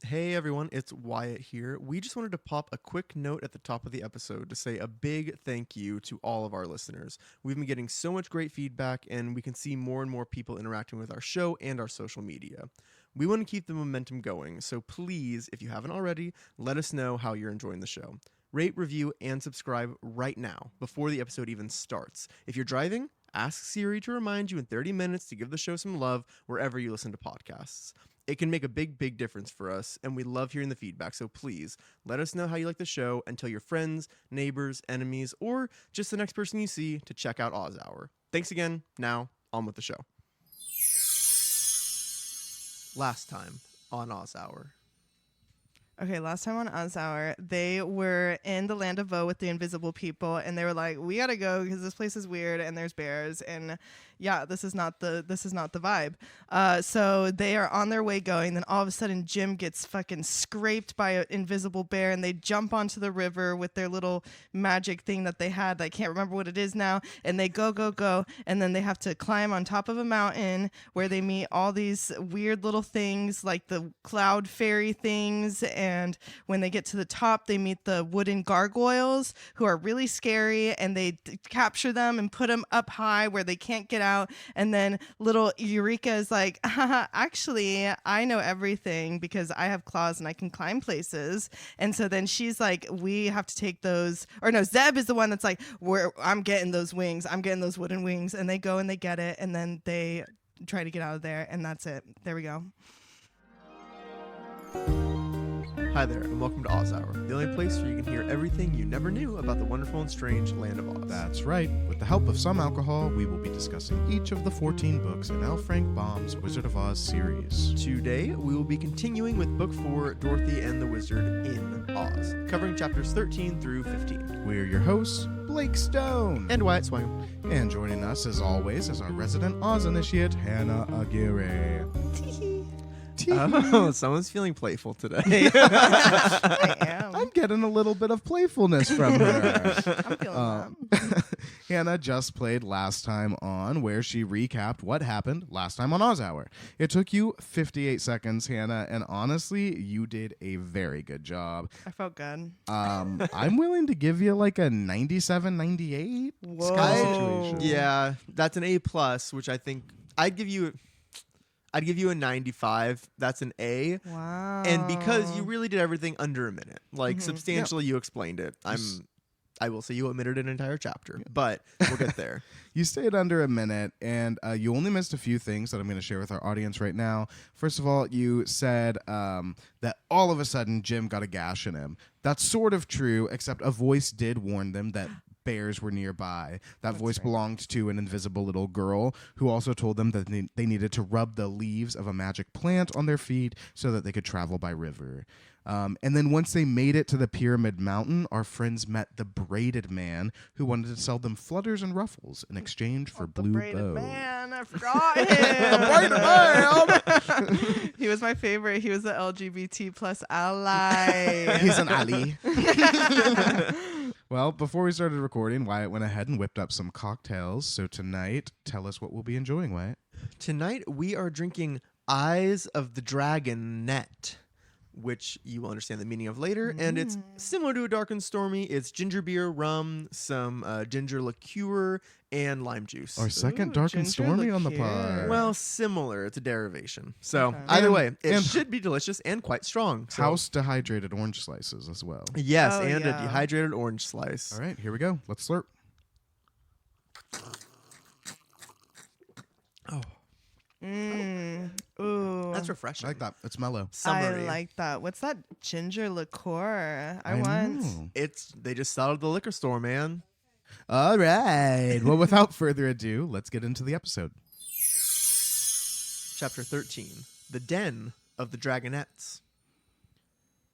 Hey everyone, it's Wyatt here. We just wanted to pop a quick note at the top of the episode to say a big thank you to all of our listeners. We've been getting so much great feedback, and we can see more and more people interacting with our show and our social media. We want to keep the momentum going, so please, if you haven't already, let us know how you're enjoying the show. Rate, review, and subscribe right now before the episode even starts. If you're driving, ask Siri to remind you in 30 minutes to give the show some love wherever you listen to podcasts. It can make a big difference for us, and we love hearing the feedback, so please let us know how you like the show and tell your friends, neighbors, enemies, or just the next person you see to check out Oz Hour. Thanks again. Now, on with the show. Last time on Oz Hour. Okay, last time on Oz Hour, they were in the land of Vo with the invisible people, and they were like, "We gotta go because this place is weird and there's bears." And yeah, this is not the vibe. So they are on their way going. Then all of a sudden, Jim gets fucking scraped by an invisible bear, and they jump onto the river with their little magic thing that they had. I can't remember what it is now. And they go, and then they have to climb on top of a mountain where they meet all these weird little things like the cloud fairy things. And when they get to the top, they meet the wooden gargoyles who are really scary, and they capture them and put them up high where they can't get out. And then little Eureka is like, actually, I know everything because I have claws and I can climb places. And so then she's like, we have to take those. Or no, Zeb is the one that's like, I'm getting those wings. I'm getting those wooden wings. And they go and they get it. And then they try to get out of there. And that's it. There we go. Hi there, and welcome to Oz Hour, the only place where you can hear everything you never knew about the wonderful and strange land of Oz. That's right. With the help of some alcohol, we will be discussing each of the 14 books in L. Frank Baum's Wizard of Oz series. Today, we will be continuing with Book 4, Dorothy and the Wizard in Oz, covering chapters 13 through 15. We're your hosts, Blake Stone. And Wyatt Swang. And joining us, as always, is our resident Oz initiate, Hannah Aguirre. Oh, someone's feeling playful today. I am. I'm getting a little bit of playfulness from her. I'm feeling that. Hannah just played last time on, where she recapped what happened last time on Oz Hour. It took you 58 seconds, Hannah, and honestly, you did a very good job. I felt good. I'm willing to give you like a 97, 98 Whoa. situation. Yeah, that's an A+, which I think I'd give you a 95. That's an A. Wow. And because you really did everything under a minute, like Mm-hmm. substantially you explained it. I will say you omitted an entire chapter, but we'll get there. You stayed under a minute, and you only missed a few things that I'm going to share with our audience right now. First of all, you said that all of a sudden Jim got a gash in him. That's sort of true, except a voice did warn them that bears were nearby. That voice belonged to an invisible little girl who also told them that they needed to rub the leaves of a magic plant on their feet so that they could travel by river. And then once they made it to the Pyramid Mountain, our friends met the braided man who wanted to sell them flutters and ruffles in exchange for blue the braided bow. man, I forgot him. The braided man! He was my favorite. He was the LGBT plus ally. He's an ally. Well, before we started recording, Wyatt went ahead and whipped up some cocktails. So tonight, tell us what we'll be enjoying, Wyatt. Tonight we are drinking Eyes of the Dragon Net, which you will understand the meaning of later. And it's similar to a Dark and Stormy. It's ginger beer, rum, some ginger liqueur, and lime juice. Our second Dark and ginger Stormy on the liqueur. pod. Well, similar. It's a derivation. So Okay. either And- way, it and- should be delicious and quite strong. So, House dehydrated orange slices as well. yes, Oh, and yeah. a dehydrated orange slice. All right, here we go. Let's slurp. Oh, Ooh. that's I refreshing. like that. It's mellow. Summery. I like that. What's that ginger liqueur? I I want. know. They just sell it at the liquor store, man. All right. Well, without further ado, let's get into the episode. Chapter 13, The Den of the Dragonettes.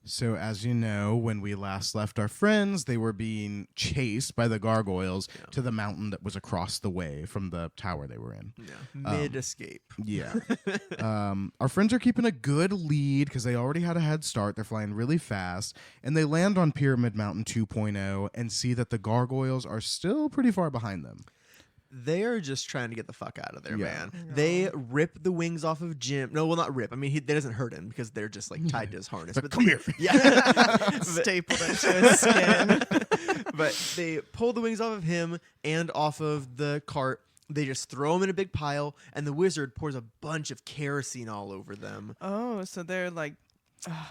So, as you know, when we last left our friends, they were being chased by the gargoyles to the mountain that was across the way from the tower they were in. Yeah. Mid-escape. Yeah. Our friends are keeping a good lead because they already had a head start. They're flying really fast. And they land on Pyramid Mountain 2.0 and see that the gargoyles are still pretty far behind them. They are just trying to get the fuck out of there, Yeah. man. I know. They rip the wings off of Jim. No, well, not rip. I mean, that doesn't hurt him because they're just like tied to his harness. But come here. Yeah. Stapled into his skin. But they pull the wings off of him and off of the cart. They just throw them in a big pile, and the wizard pours a bunch of kerosene all over them. Oh, so they're like,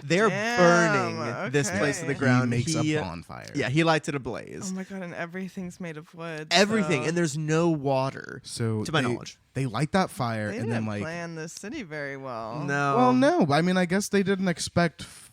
They're damn, burning this place to the okay. ground. He makes a bonfire. Yeah, he lights it ablaze. oh my god, and everything's made of wood. Everything, so and there's no water, So to my they, knowledge. they light that fire they and didn't then like plan the city very well. No. well no, I mean I guess they didn't expect fire.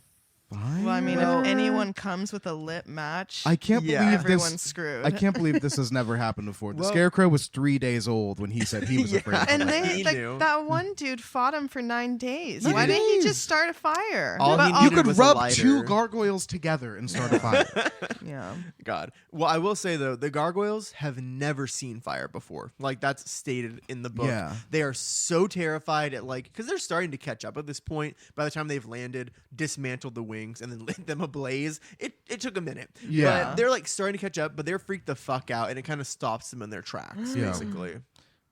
Well, I mean, if anyone comes with a lit match, I can't Yeah. believe everyone's this. screwed. I can't believe this has never happened before. The Well- Scarecrow was 3 days old when he said he was Yeah. afraid. Of And fire. they, He like, knew. that one dude fought him for 9 days. 9 Why didn't he days. just start a fire? All But he you needed could was a rub lighter. 2 gargoyles together and start a fire. yeah. God. Well, I will say though, the gargoyles have never seen fire before. Like that's stated in the book. Yeah. They are so terrified at because they're starting to catch up at this point. By the time they've landed, dismantled the wings, and then lit them ablaze, it took a minute. Yeah. But they're like starting to catch up, but they're freaked the fuck out, and it kind of stops them in their tracks, Yeah. basically.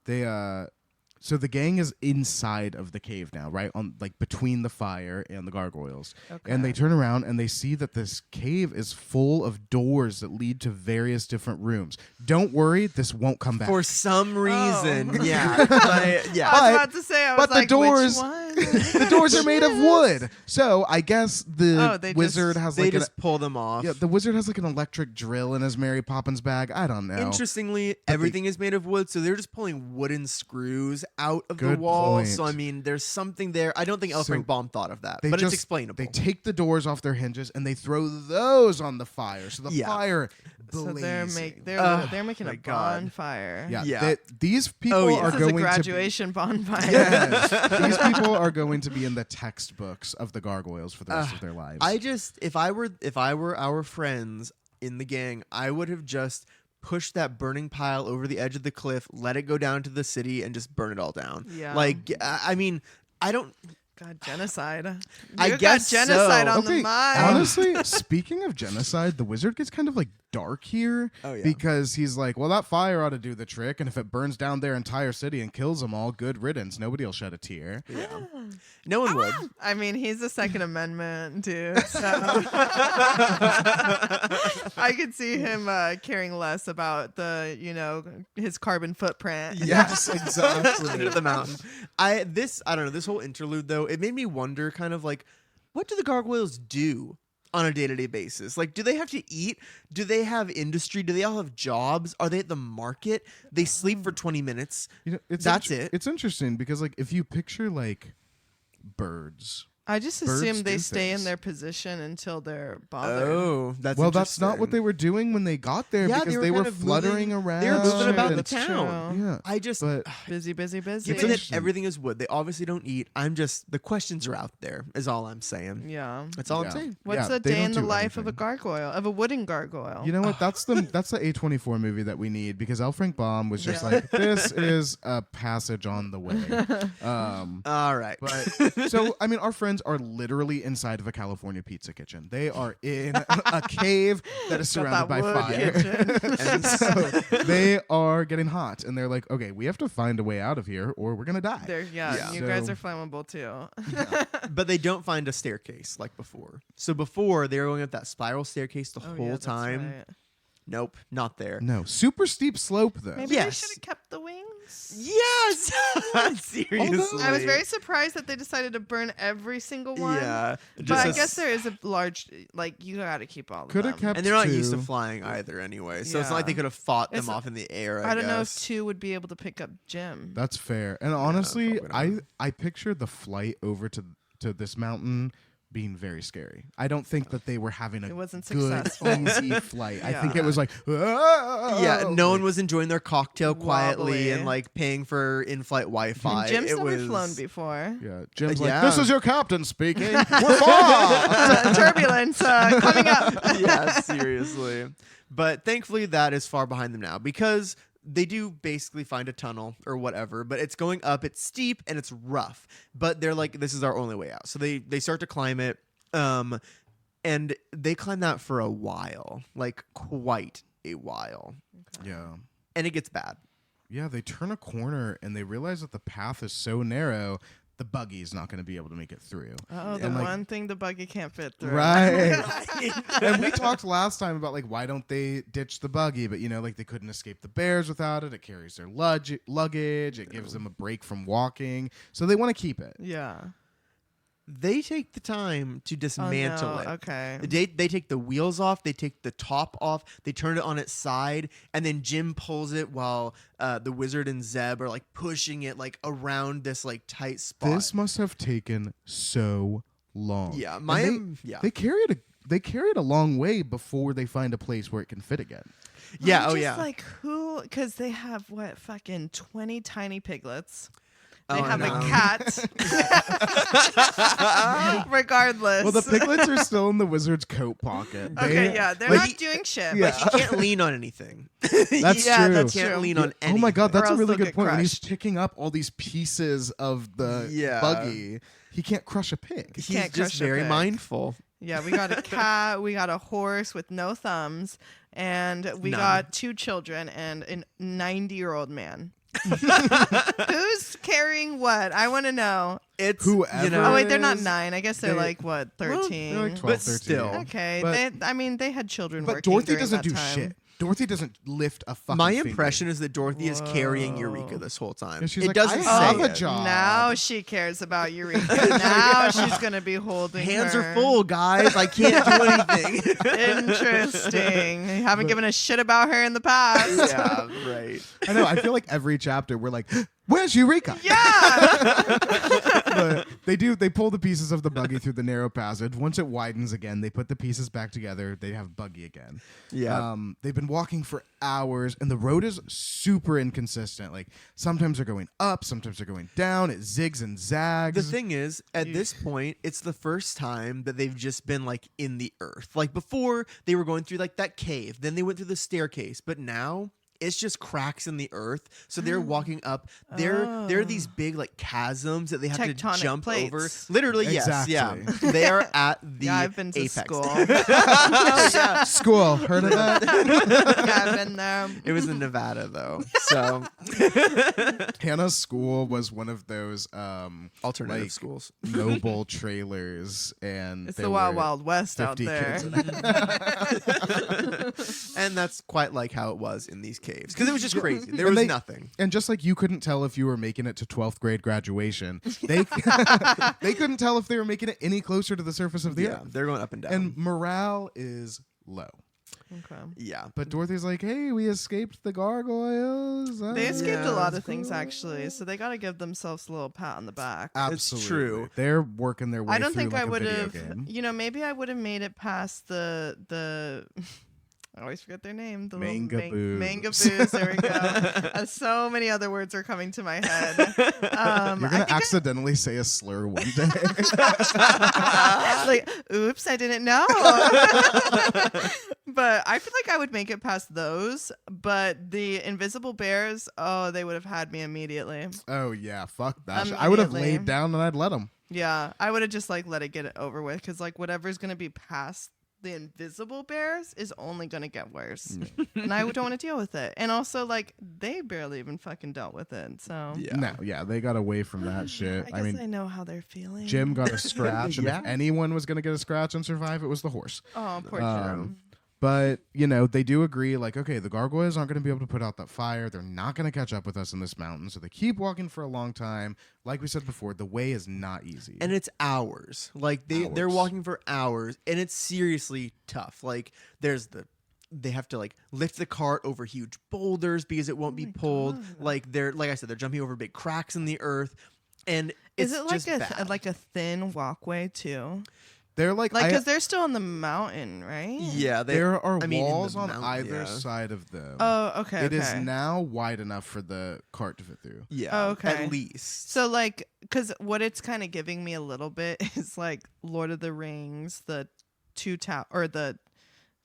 They so the gang is inside of the cave now, right? On like between the fire and the gargoyles. Okay. And they turn around and they see that this cave is full of doors that lead to various different rooms. Don't worry, this won't come back. For some reason, Oh. yeah. But, yeah. I was But- about to say, I was but the like, doors- which one? The doors are made of wood. So I guess the Oh, they wizard just- has They like just pull them off. yeah, the wizard has like an electric drill in his Mary Poppins bag. I don't know. Interestingly, everything is made of wood, so they're just pulling wooden screws out of the Good wall. point. So I mean, there's something there. I don't think L. So Frank Baum thought of that, They but just, it's explainable. They take the doors off their hinges and they throw those on the fire. So the Yeah. fire So blazing. they're making my a God. bonfire. Yeah, Yeah. these people Oh, yeah. are This is a going graduation bonfire. to be, yes, these people are going to be in the textbooks of the gargoyles for the rest of their lives. I just, if I were our friends in the gang, I would have just pushed that burning pile over the edge of the cliff, let it go down to the city, and just burn it all down. Yeah. Like, I mean, I don't. God, genocide. I You guess got genocide so. on the okay, mind. honestly, speaking of genocide, the wizard gets kind of like dark here Oh, yeah. because he's like, well, that fire ought to do the trick, and if it burns down their entire city and kills them all, good riddance. Nobody'll shed a tear. Yeah. No one would. I mean, he's a Second Amendment dude, so I could see him caring less about his carbon footprint. Yes, exactly. Into the mountain. I don't know, this whole interlude though, it made me wonder kind of like, what do the gargoyles do on a day-to-day basis? Like, do they have to eat? Do they have industry? Do they all have jobs? Are they at the market? They sleep for 20 minutes. You know, That's it. It's interesting because like if you picture like birds. I just Birds assume they do stay in things. their position until they're bothered. Oh, that's Well, that's not what interesting. they were doing when they got there Yeah, because they they were were kind of fluttering moving- around. they were moving about the That's town. true. Yeah, I just but Busy, busy, busy. given that interesting. everything is wood, they obviously don't eat. The questions are out there is all I'm saying. Yeah. That's all Yeah. I'm saying. What's Yeah, a they day don't in the do life of a anything. gargoyle, of a wooden gargoyle? you know what? That's the A24 movie that we need because L. Frank Baum was just Yeah. like, this is a passage on the way. All right. But so I mean, our friends are literally inside of a California pizza kitchen. They are in a cave that is Got surrounded that by wood fire. kitchen. And so they are getting hot, and they're like, "Okay, we have to find a way out of here, or we're gonna die." Yeah. You guys So- are flammable too. But they don't find a staircase like before. So before they were going up that spiral staircase the Oh, whole yeah, that's time. right. Nope, not there. No, super steep slope though. Maybe Yes. they should have kept the wings. Yes, seriously. I was very surprised that they decided to burn every single one. Yeah, But just I a guess s- there is a large, you got to keep all of Could them. have kept, and they're not used to two. flying either anyway. So it's not like Yeah. they could have fought them It's- off in the air. I don't know if guess. 2 would be able to pick up Jim. That's fair. And honestly, probably I pictured the flight over to this mountain being very scary. I don't think that they were having a It wasn't good, successful. easy flight. I think Yeah. it was like, Yeah, no one like, was enjoying their cocktail quietly Wobbly. and like paying for in-flight Wi-Fi. Jim's it never was flown before. Yeah, Jim's Yeah. like, this is your captain speaking. We're far. Turbulence coming up. Yeah, seriously. But thankfully that is far behind them now because they do basically find a tunnel or whatever, but it's going up, it's steep and it's rough. But they're like, this is our only way out. So they start to climb it. And they climb that for a while, like quite a while. Yeah. And it gets bad. Yeah, they turn a corner and they realize that the path is so narrow, the buggy is not going to be able to make it through. Oh, the And, like, one thing the buggy can't fit through. Right. And we talked last time about, like, why don't they ditch the buggy? But, like, they couldn't escape the bears without it. It carries their luggage. It gives them a break from walking. So they want to keep it. Yeah. They take the time to dismantle it. Okay. They take the wheels off. They take the top off. They turn it on its side, and then Jim pulls it while the wizard and Zeb are like pushing it like around this like tight spot. This must have taken so long. Yeah, They carry it a long way before they find a place where it can fit again. Yeah. I'm Oh just yeah. Like who? Because they have what? Fucking 20 tiny piglets. They Oh, have no. a cat. Regardless. Well, the piglets are still in the wizard's coat pocket. Okay, yeah, they're like, not doing shit. Yeah. But he can't lean on anything. That's Yeah, true. that's Can't true. lean on anything. Oh my god, that's Or a else really they'll good get point. When he's crushed. picking up all these pieces of the Yeah. buggy, he can't crush a pig. He's Can't just crush a very pig. mindful. Yeah, we got a cat, we got a horse with no thumbs, and we None. got 2 children and a 90-year-old man. Who's carrying what? I want to know. It's Whoever you know. Oh wait, they're not is- 9. I guess they're they- like what, 13. They're like 12, But 13. still. Okay, But- they had children But working Dorothy during doesn't that do time. shit. Dorothy doesn't lift a fucking My finger. impression is that Dorothy is carrying Whoa. Eureka this whole time. And she's it like, doesn't I say have a it. job. Now she cares about Eureka. Now she's gonna be holding Hands her. are full, guys. I can't do anything. Interesting. You haven't given a shit about her in the past. Yeah, right. I know. I feel like every chapter we're like, where's Eureka? Yeah. But they pull the pieces of the buggy through the narrow passage. Once it widens again, they put the pieces back together. They have buggy again. Yeah. They've been walking for hours, and the road is super inconsistent. Like sometimes they're going up, sometimes they're going down. It zigs and zags. The thing is, at this point, it's the first time that they've just been like in the earth. Like before, they were going through like that cave, then they went through the staircase, but now it's just cracks in the earth. So they're walking up. There are these big like chasms that they have Tectonic to jump plates. over. Literally, yes, yeah. Exactly. They are at the Yeah, I've been to apex. school. Oh, yeah. School, heard of that? Yeah, I've been there. It was in Nevada though, so Hannah's school was one of those alternative like, schools. noble trailers, and It's there the Wild were Wild West out 50 there. kids in And that's quite like how it was in these caves because it was just crazy. There And was they- nothing. And just like you couldn't tell if you were making it to 12th grade graduation, they they couldn't tell if they were making it any closer to the surface of the Yeah, earth. they're going up and down. And morale is low. Okay. yeah, But Dorothy's like, hey, we escaped the gargoyles. They escaped Yeah, a lot that's of things cool." actually, so they got to give themselves a little pat on the back. Absolutely. true. They're working their way I don't through think like I a would video have. game. You know, maybe I would have made it past the. I always forget their name. The Mangaboos. Mangaboos. There we go. So many other words are coming to my head. You're I gonna think accidentally say a slur one day. like, oops, I didn't know. But I feel like I would make it past those. But the invisible bears, oh, they would have had me immediately. Oh yeah, fuck that. I would have Immediately. laid down and I'd let them. Yeah, I would have just like let it get it over with because like whatever's gonna be past the invisible bears is only gonna get worse, and I don't want to deal with it. And also, like they barely even fucking dealt with it. So yeah. No, yeah, they got away from that shit. I I guess mean, I know how they're feeling. Jim got a scratch, and Yeah. if anyone was gonna get a scratch and survive, it was the horse. Oh, poor Um, Jim. But, they do agree, like, okay, the gargoyles aren't going to be able to put out that fire. They're not going to catch up with us in this mountain. So they keep walking for a long time. Like we said before, the way is not easy. And it's hours. Like they're Hours. walking for hours, and it's seriously tough. Like they have to like lift the cart over huge boulders because it won't be my pulled. God. Like like I said, they're jumping over big cracks in the earth, and Is it's it like just bad. like a thin walkway too? they're like, Like because they're still on the mountain, right? yeah, there are I mean, in the walls on mountain, either yeah. side of them. Oh, okay. It is okay. now wide enough for the cart to fit through. Yeah, Oh, okay. at least. So like, because what it's kind of giving me a little bit is like Lord of the Rings, the two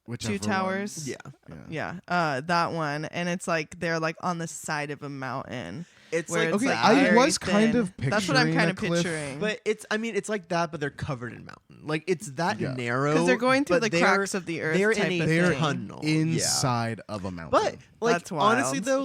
Whichever towers. Yeah, one. Yeah. Yeah, that one, and it's like they're like on the side of a mountain. It's where like it's okay, like I very was kind thin. of picturing That's what I'm kind a of cliff. picturing. But it's like that, but they're covered in mountain. Like it's that Yeah. narrow. Because they're going through but the cracks of the earth They're type in of a thing. tunnel. inside of a mountain. But like That's honestly wild. though,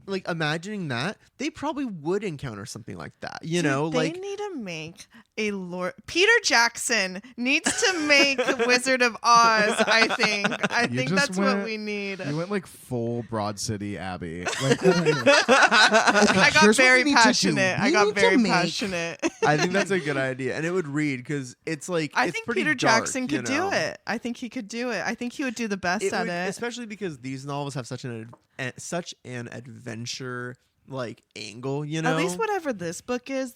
like imagining that, they probably would encounter something like that. You Dude, know, they like need to make a Lord. Peter Jackson needs to make Wizard of Oz. I think just that's what went- we need. you went like full Broad City Abbey. Like, I got here's what very we need to do. passionate. I We got need to very make- passionate. I think that's a good idea, and it would read because it's like I it's think pretty Peter dark, Jackson you could know? do it. I think he could do it. I think he would do the best It at would, it. especially because these novels have such an adventure like angle. You know, At least whatever this book is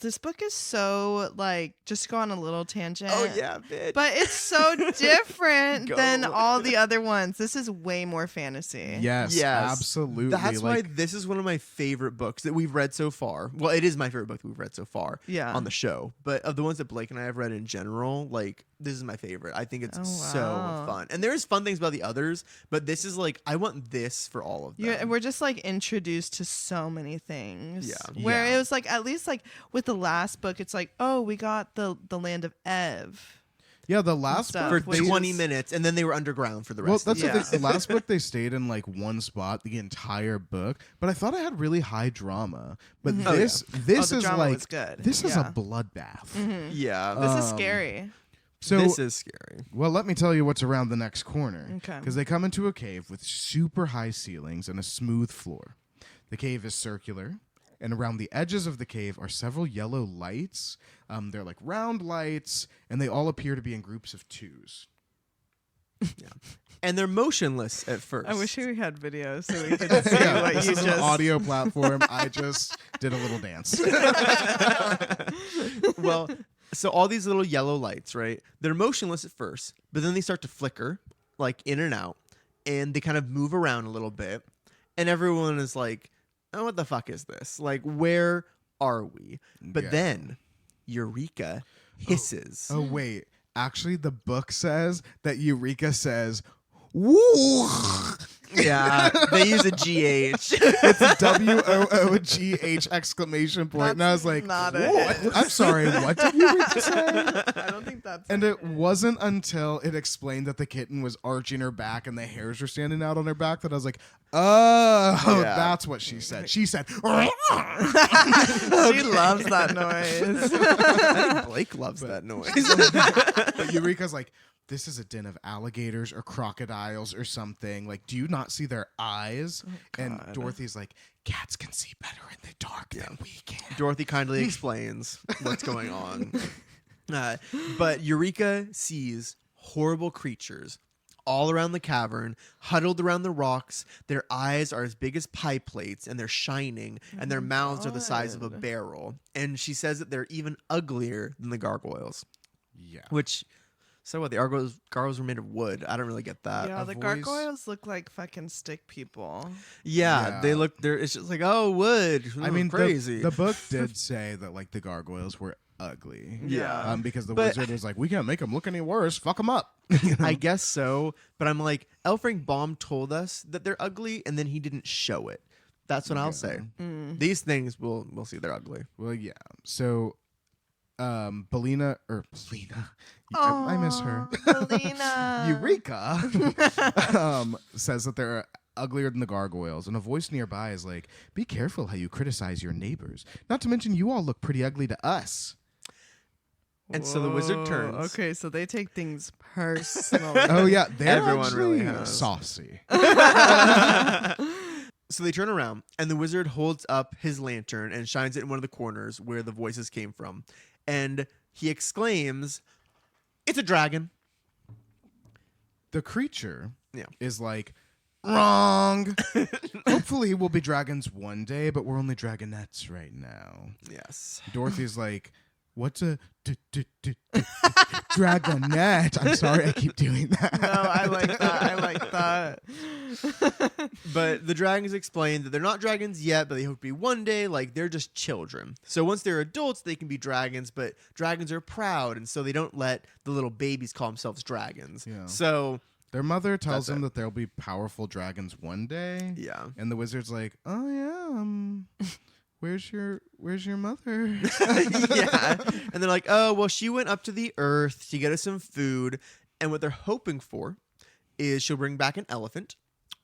so like just go on a little tangent. Oh yeah, bitch. But it's so different than Go. all the other ones. This is way more fantasy. yes, Yes. absolutely. That's why like, this is one of my favorite books that we've read so far. Well, it is my favorite book that we've read so far Yeah. on the show. But of the ones that Blake and I have read in general, like this is my favorite. I think it's Oh, so wow. fun. And there's fun things about the others, but this is like I want this for all of them. Yeah, we're just like introduced to so many things. Yeah. Where Yeah. it was like at least like with the last book, it's like, oh, we got the land of Ev. yeah, the last stuff, book for which 20 is- minutes, and then they were underground for the Well, rest. that's of the the thing. The last book they stayed in like one spot the entire book, but I thought it had really high drama. But Mhm. Oh, yeah. this Oh, this the is drama like was good. this is Yeah. a bloodbath. Mhm. Yeah, This is Um, scary. So this is scary. well, let me tell you what's around the next corner. Okay. Because they come into a cave with super high ceilings and a smooth floor. The cave is circular, and around the edges of the cave are several yellow lights. They're like round lights, and they all appear to be in groups of twos. And they're motionless at first. I wish we had videos so we could see Yeah, what this you is just an audio platform. I just did a little dance. Well, so all these little yellow lights, right? They're motionless at first, but then they start to flicker, like in and out, and they kind of move around a little bit. And everyone is like, "Oh, what the fuck is this? Like, where are we?" But Yeah. then Eureka hisses. Oh wait, actually, the book says that Eureka says, "Woo." Yeah, they use a GH. It's WOOGH exclamation point. And I was like, not "What? it. I'm sorry, what did Eureka say?" I don't think that's And it wasn't until it explained that the kitten was arching her back and the hairs were standing out on her back that I was like, oh, Yeah. that's what she said. She said, she loves that noise. I think Blake loves that noise. but Eureka's like, this is a den of alligators or crocodiles or something. Like, do you not see their eyes? And God. Dorothy's like, cats can see better in the dark than we can. Dorothy kindly explains what's going on. But Eureka sees horrible creatures all around the cavern, huddled around the rocks. Their eyes are as big as pie plates, and they're shining, and their mouths are the size of a God. barrel. And she says that they're even uglier than the gargoyles, Yeah. which... So what? The gargoyles were made of wood. I don't really get that. Yeah, A the voice- gargoyles look like fucking stick people. Yeah, Yeah. they look. They're. It's just like, oh, wood. I mean, crazy. The book did say that, like, the gargoyles were ugly. Yeah. Because the But- wizard was like, we can't make them look any worse. Fuck them up. I guess so, but I'm like, L. Frank Baum told us that they're ugly, and then he didn't show it. That's what I'll say. Mm. These things, we'll see they're ugly. Well, yeah. So, Belina, I miss her. Belina. Eureka says that they're uglier than the gargoyles, and a voice nearby is like, be careful how you criticize your neighbors. Not to mention, you all look pretty ugly to us. And so the wizard Whoa, turns. Okay, so they take things personally. Oh, yeah. They're Everyone really actually has. saucy. So they turn around, and the wizard holds up his lantern and shines it in one of the corners where the voices came from. And he exclaims, "It's a dragon." The creature Yeah. is like, wrong. Hopefully we'll be dragons one day, but we're only dragonettes right now. Yes. Dorothy's like, what's a dragonette? I'm sorry I keep doing that. No, I like that. I like that. But the dragons explain that they're not dragons yet, but they hope to be one day. Like, they're just children. So once they're adults, they can be dragons, but dragons are proud, and so they don't let the little babies call themselves dragons. Yeah. So, Their mother tells That's them it. that there'll be powerful dragons one day. yeah. And the wizard's like, oh, yeah. where's your mother? Yeah. And they're like, oh, well, she went up to the earth to get us some food. And what they're hoping for is she'll bring back an elephant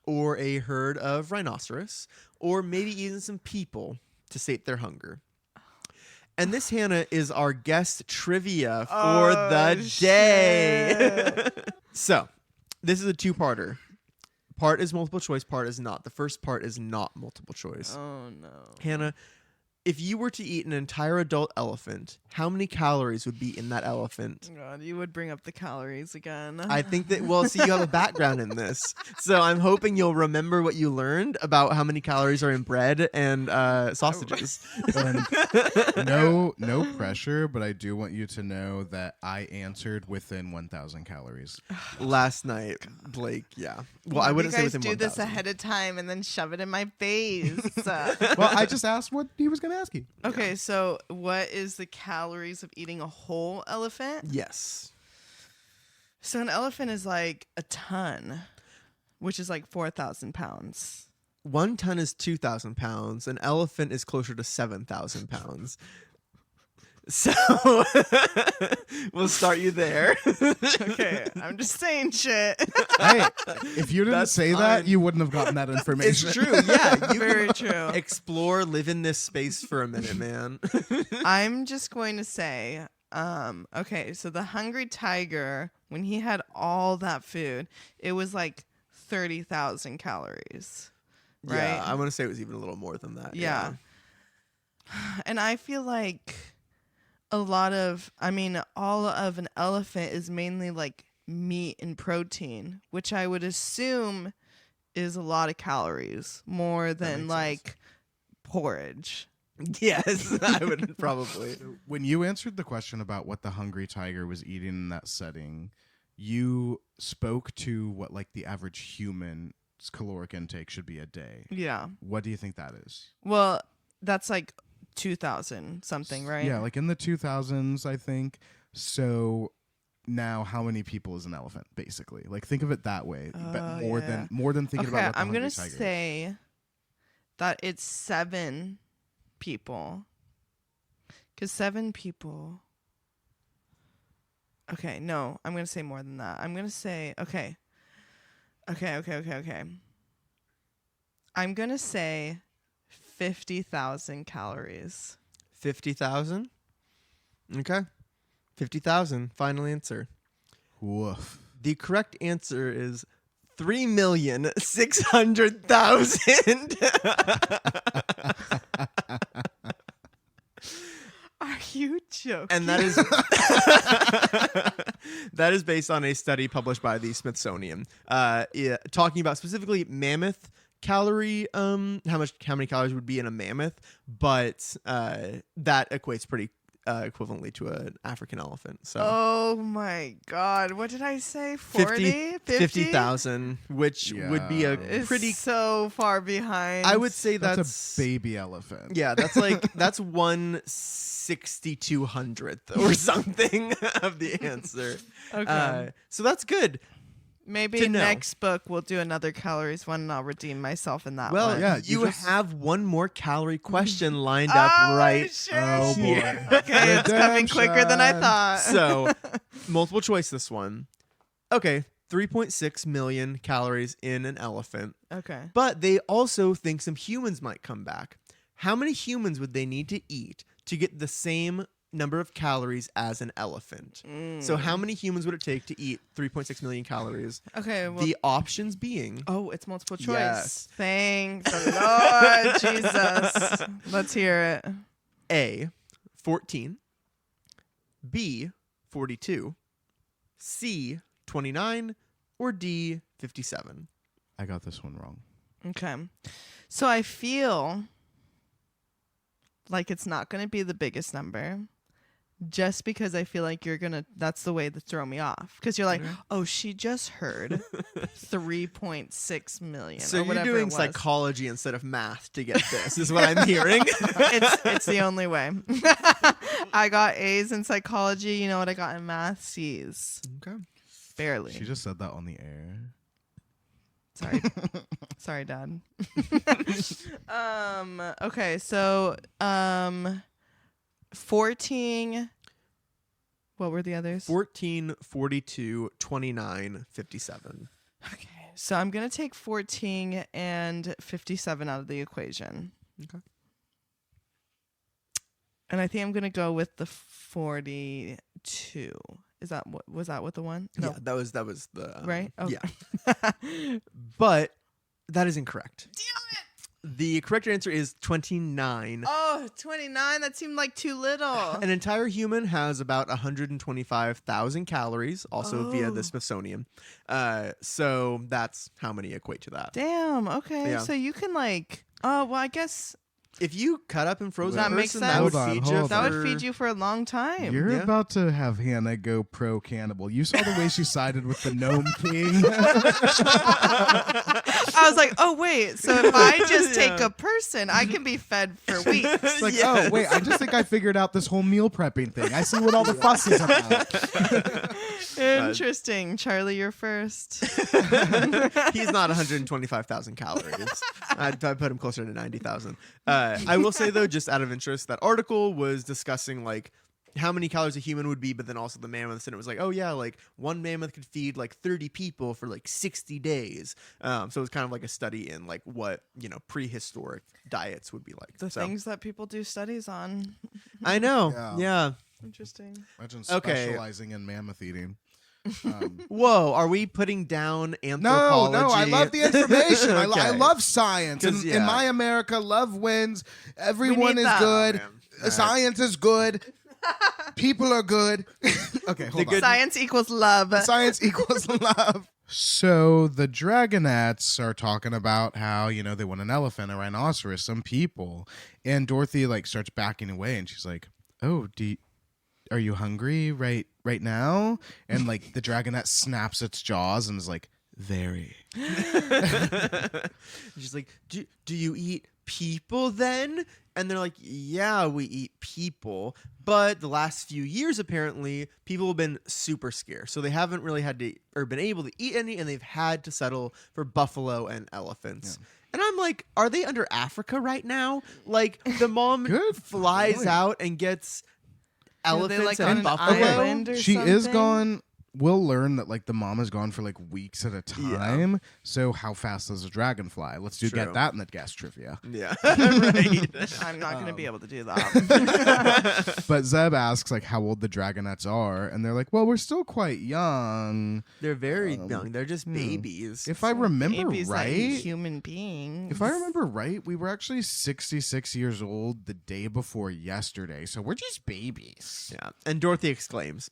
or a herd of rhinoceros or maybe even some people to sate their hunger. And this, Hannah, is our guest trivia for the day. So, this is a two-parter. Part is multiple choice, part is not. The first part is not multiple choice. Oh, no. Hannah, if you were to eat an entire adult elephant, how many calories would be in that elephant? God, you would bring up the calories again. I think that, well, see, you have a background in this. So I'm hoping you'll remember what you learned about how many calories are in bread and sausages. No pressure, but I do want you to know that I answered within 1,000 calories. Last night, Blake, yeah. Well, Why I do wouldn't you say guys within do 1,000. this ahead of time and then shove it in my face. Well, I just asked what he was going to ask you. Okay, so what is the calories of eating a whole elephant? Yes. So an elephant is like a ton, which is like 4,000 pounds. 1 ton is 2,000 pounds. An elephant is closer to 7,000 pounds. So we'll start you there. Okay, I'm just saying shit. Hey, if you didn't That's say fine. that, you wouldn't have gotten that information. It's true. Yeah. You Very can true. explore, live in this space for a minute, man. I'm just going to say, okay, so the hungry tiger, when he had all that food, it was like 30,000 calories. Right? Yeah, I want to say it was even a little more than that. Yeah. And I feel like all of an elephant is mainly like meat and protein, which I would assume is a lot of calories, more than makes like porridge. Yes, I would probably. When you answered the question about what the hungry tiger was eating in that setting, you spoke to what like the average human's caloric intake should be a day. Yeah. What do you think that is? Well, that's like 2,000 something, right? Yeah, like in the 2000s, I think. So now, how many people is an elephant? Basically, like think of it that way. But more yeah. than thinking Okay, about what the I'm hungry gonna tiger is. say that it's 7 people. Because 7 people. Okay, no, I'm gonna say more than that. I'm gonna say okay. I'm gonna say 50,000 calories. 50,000? Okay. 50,000. Final answer. Woof. The correct answer is 3,600,000. Are you joking? And that is that is based on a study published by the Smithsonian, talking about specifically mammoth calorie, how many calories would be in a mammoth, but that equates pretty equivalently to an African elephant. So Oh my God. What did I say? 40? 50,000, which would be a It's pretty. so far behind. I would say That's a baby elephant. Yeah, that's like that's 1/6200th or something of the answer. Okay. So that's good. Maybe to know. next book we'll do another calories one and I'll redeem myself in that Well, one. yeah, you just- have one more calorie question lined up right. Shit. Oh boy. here. Okay, it's coming quicker than I Redemption. thought. So, multiple choice this one. Okay, 3.6 million calories in an elephant. Okay. But they also think some humans might come back. How many humans would they need to eat to get the same number of calories as an elephant? So how many humans would it take to eat 3.6 million calories? Okay, well, The options being oh, it's multiple choice. Yes. Thank the Lord Jesus. Let's hear it. A, 14, B, 42, C, 29, or D, 57. I got this one wrong. Okay. So I feel like it's not going to be the biggest number just because I feel like that's the way to throw me off. Because you're like, oh, she just heard 3.6 million. So or you're whatever doing it was. psychology instead of math to get this, is what I'm hearing. It's the only way. I got A's in psychology. You know what I got in math? C's. Okay. Barely. She just said that on the air. Sorry. Sorry, Dad. Okay, so 14. What were the others? 14, 42, 29, 57. Okay, so I'm gonna take 14 and 57 out of the equation. Okay. And I think I'm gonna go with the 42. Is that what was that what the one? No. Yeah, that was the Right? Oh. Yeah. But that is incorrect. Damn it! The correct answer is 29. Oh, 29. That seemed like too little. An entire human has about 125,000 calories, also via the Oh. Smithsonian. So that's how many equate to that. Damn. Okay. Yeah. So you can like. Oh well, I guess If you cut up in frozen That makes person, sense. that would Hold on, feed hold you. on. that would for- feed you for a long time. You're Yeah. about to have Hannah go pro cannibal. You saw the way she sided with the gnome king. I was like, oh wait. So if I just take Yeah. a person, I can be fed for weeks. It's like, Yes. oh wait, I just think I figured out this whole meal prepping thing. I see what all the fuss is about. Interesting. Charlie, you're first. He's not 125,000 calories. I'd put him closer to 90,000. I will say though, just out of interest, that article was discussing like how many calories a human would be, but then also the mammoths, and it was like, oh yeah, like one mammoth could feed like 30 people for like 60 days. So it was kind of like a study in like what prehistoric diets would be like. The So, things that people do studies on. I know, Yeah. yeah. Interesting. Imagine Okay. specializing in mammoth eating. Whoa, are we putting down No, anthropology? I love the information. I Okay. love science. 'Cause, In yeah. my America, love wins. Everyone need is that. good. Man. All right. Science is good. People are good. Okay, hold on. good- Science equals love. Science equals love. So the Dragonettes are talking about how, they want an elephant, a rhinoceros, some people. And Dorothy like starts backing away and she's like, oh, are you hungry right now? And like the Dragonette snaps its jaws and is like, very. She's like, do you eat people then? And they're like, yeah, we eat people. But the last few years, apparently, people have been super scarce. So they haven't really had to or been able to eat any, and they've had to settle for buffalo and elephants. Yeah. And I'm like, are they under Africa right now? Like, the mom Good flies point. out and gets Are they, elephants like, and on an buffalo. island or She is something? gone. We'll learn that like the mom is gone for like weeks at a Yeah. time. So how fast does a dragon fly? Let's True. get that in the guest trivia. Yeah, right. I'm not going to be able to do that. But Zeb asks like how old the Dragonettes are, and they're like, well, we're still quite young. They're very young. They're just hmm. babies. If I remember Babies, like right, human beings. if I remember right, we were actually 66 years old the day before yesterday. So we're just babies. Yeah. And Dorothy exclaims.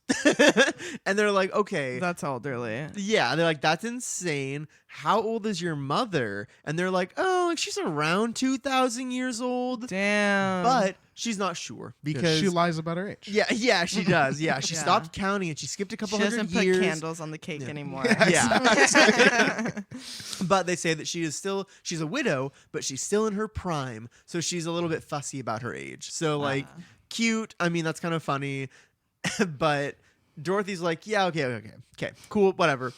And they're like, okay. That's elderly. Yeah, they're like, that's insane. How old is your mother? And they're like, oh, like she's around 2,000 years old. Damn. But she's not sure Yeah, because she lies about her age. yeah, she does. Yeah, she Yeah. stopped counting and she skipped a she couple doesn't hundred put years. candles on the cake Yeah. anymore. Yeah. But they say that she's a widow, but she's still in her prime, so she's a little bit fussy about her age. So like cute. I mean, that's kind of funny. But Dorothy's like, yeah, okay, cool, whatever.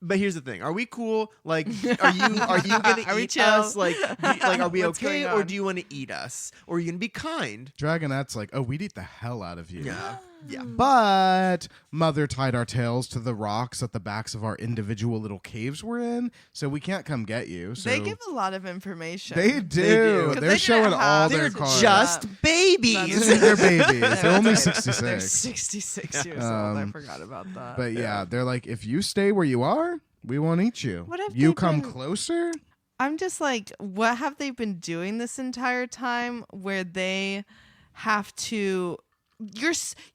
But here's the thing: are we cool? Like, are you gonna Are we eat chill? us? Like are we What's okay, going or on? do you want to eat us, or are you gonna be kind? Dragonette's like, oh, we'd eat the hell out of you. Yeah. But Mother tied our tails to the rocks at the backs of our individual little caves we're in, so we can't come get you. So They give a lot of information. They do. do. 'Cause They're they didn't showing all have- their They're cards. just babies. They're babies. They're only They're 66. 66 years old. I Um, forgot about that. But yeah, they're like, if you stay where you are, we won't eat you. What have you they come been- closer? I'm just like, what have they been doing this entire time where they have to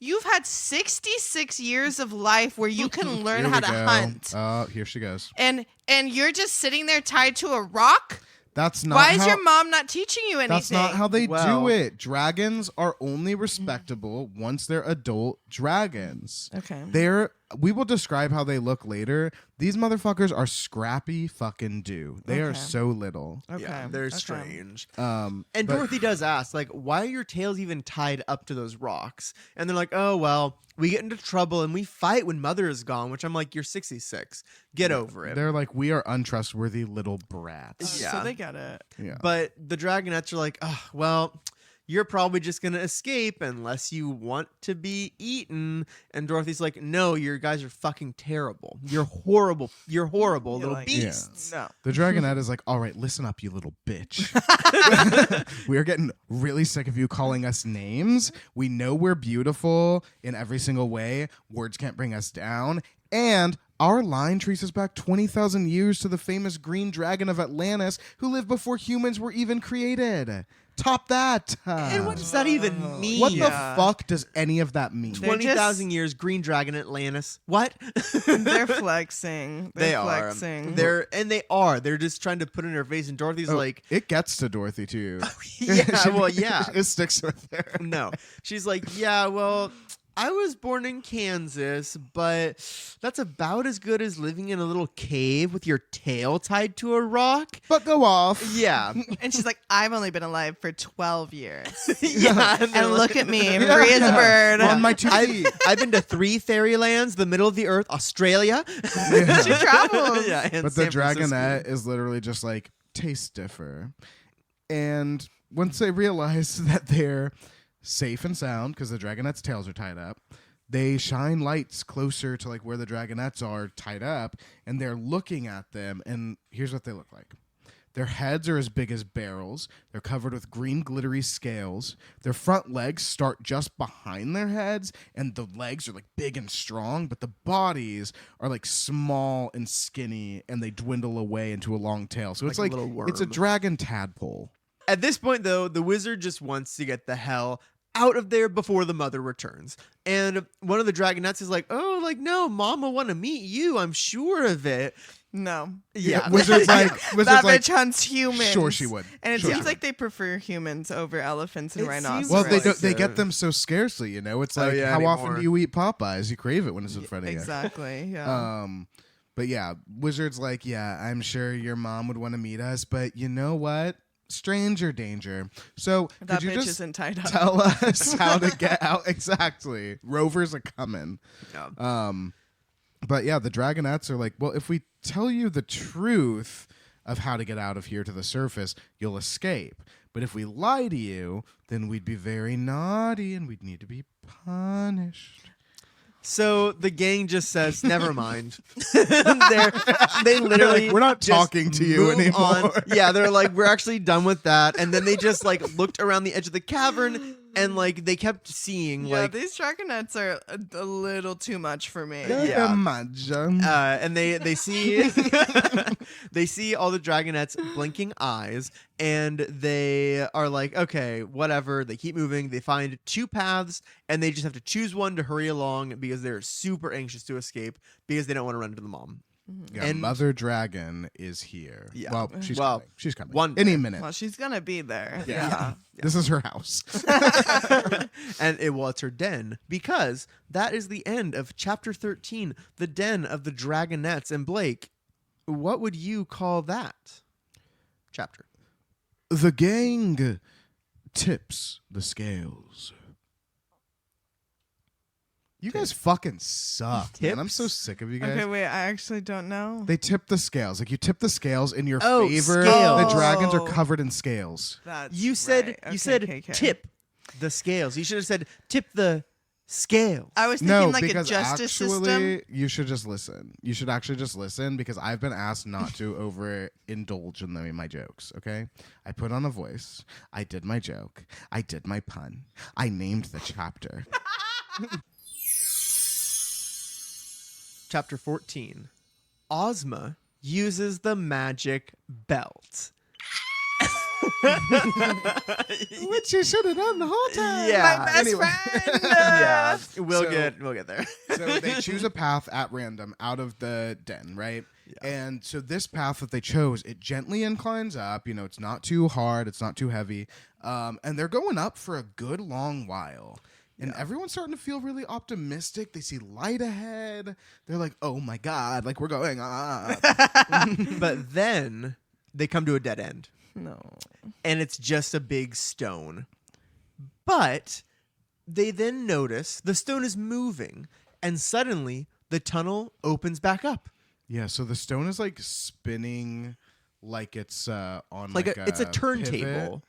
you've had 66 years of life where you can learn Here how we to go. hunt. Oh, here she goes. And you're just sitting there tied to a rock? That's not Why is how, your mom not teaching you anything? That's not how they Well- do it. Dragons are only respectable once they're adult dragons. Okay. We will describe how they look later. These motherfuckers are scrappy fucking do. They are Okay. so little. Okay. Yeah, they're Okay. strange. And And Dorothy does ask, like, why are your tails even tied up to those rocks? And they're like, oh, well, we get into trouble and we fight when Mother is gone, which I'm like, you're 66. Get over it. They're like, we are untrustworthy little brats. Yeah. So they get it. Yeah. But the dragonettes are like, oh, well, you're probably just going to escape unless you want to be eaten. And Dorothy's like, no, you guys are fucking terrible. You're horrible. You're horrible You're little like, beasts. No. The dragonette is like, all right, listen up, you little bitch. We are getting really sick of you calling us names. We know we're beautiful in every single way. Words can't bring us down. And our line traces back 20,000 years to the famous green dragon of Atlantis who lived before humans were even created. Top that. And what does that even mean? What Yeah. the fuck does any of that mean? They're 20,000 years, green dragon, Atlantis. What? They're flexing. They They're are. flexing. They're just trying to put in her face, and Dorothy's Oh, like, it gets to Dorothy too. yeah, well, yeah. It sticks with her. No. She's like, yeah, well, I was born in Kansas, but that's about as good as living in a little cave with your tail tied to a rock. But go off. Yeah. And she's like, I've only been alive for 12 years. Yeah. And they're And like- look at me, free as a bird. On my 2 feet. I've been to 3 fairylands, the middle of the earth, Australia. She travels. Yeah, and But the San Francisco. dragonette is literally just like, tastes differ. And once they realize that they're safe and sound, because the dragonette's tails are tied up, they shine lights closer to like where the dragonettes are tied up, and they're looking at them, and here's what they look like. Their heads are as big as barrels. They're covered with green glittery scales. Their front legs start just behind their heads, and the legs are like big and strong, but the bodies are like small and skinny, and they dwindle away into a long tail. So it's Like like a little it's a worm. dragon tadpole. At this point, though, the wizard just wants to get the hell out of there before the mother returns. And one of the dragonettes is like, oh, like, no, mom will want to meet you. I'm sure of it. No. Yeah. Wizard's like, That wizard's like, bitch hunts humans. sure she would. And it Sure seems she like they prefer humans over elephants and It seems rhinoceros. well, they like don't. They so. get them so scarcely, you know. It's Oh, like, yeah, how often anymore. do you eat Popeyes? You crave it when it's in front of you. Exactly. Yeah. But yeah, Wizard's like, yeah, I'm sure your mom would want to meet us, but you know what? Stranger danger. So that could you bitch just isn't tied up. tell us how to get out? Exactly. Rovers are coming. Yeah. But yeah, the dragonettes are like, well, if we tell you the truth of how to get out of here to the surface, you'll escape. But if we lie to you, then we'd be very naughty and we'd need to be punished. So the gang just says, never mind. They literally We're not just talking to you move anymore. on. Yeah, they're like, we're actually done with that. And then they just like looked around the edge of the cavern and like they kept seeing Yeah, like these dragonets are a little too much for me. Yeah. Imagine. and they see they see all the dragonette's blinking eyes, and they are like, okay, whatever. They keep moving. They find 2 paths, and they just have to choose one to hurry along because they're super anxious to escape because they don't want to run into the mom. Yeah, And- Mother Dragon is here. Yeah. Well, she's Well, coming. She's coming. one Any day. minute. Well, she's gonna be there. Yeah. This is her house. And it's her den, because that is the end of chapter 13, the den of the dragonettes. And Blake, what would you call that chapter? The gang tips the scales. You guys fucking suck, man. I'm so Tips? sick of you guys. Okay, wait. I actually don't know. They tip the scales. Like you tip the scales in your Oh, favor. scales. The dragons are Oh. covered in scales. That's You said right. you Okay, said okay, okay. tip the scales. You should have said tip the scales. I was thinking No, like a because justice actually, system. you should just listen. You should actually just listen because I've been asked not to overindulge in my jokes, okay? I put on a voice. I did my joke. I did my pun. I named the chapter. Chapter 14. Ozma uses the magic belt. Which you should have done the whole time. Yeah. My best Anyway. friend. Yeah, we'll So- get there. So they choose a path at random out of the den, right? And so this path that they chose, it gently inclines up. You know, it's not too hard. It's not too heavy. And they're going up for a good long while. And everyone's starting to feel really optimistic. They see light ahead. They're like, oh my God, like we're going up. But then they come to a dead end. No. And it's just a big stone. But they then notice the stone is moving, and suddenly the tunnel opens back up. Yeah, so the stone is like spinning like it's on Like like it's a pivot. turntable.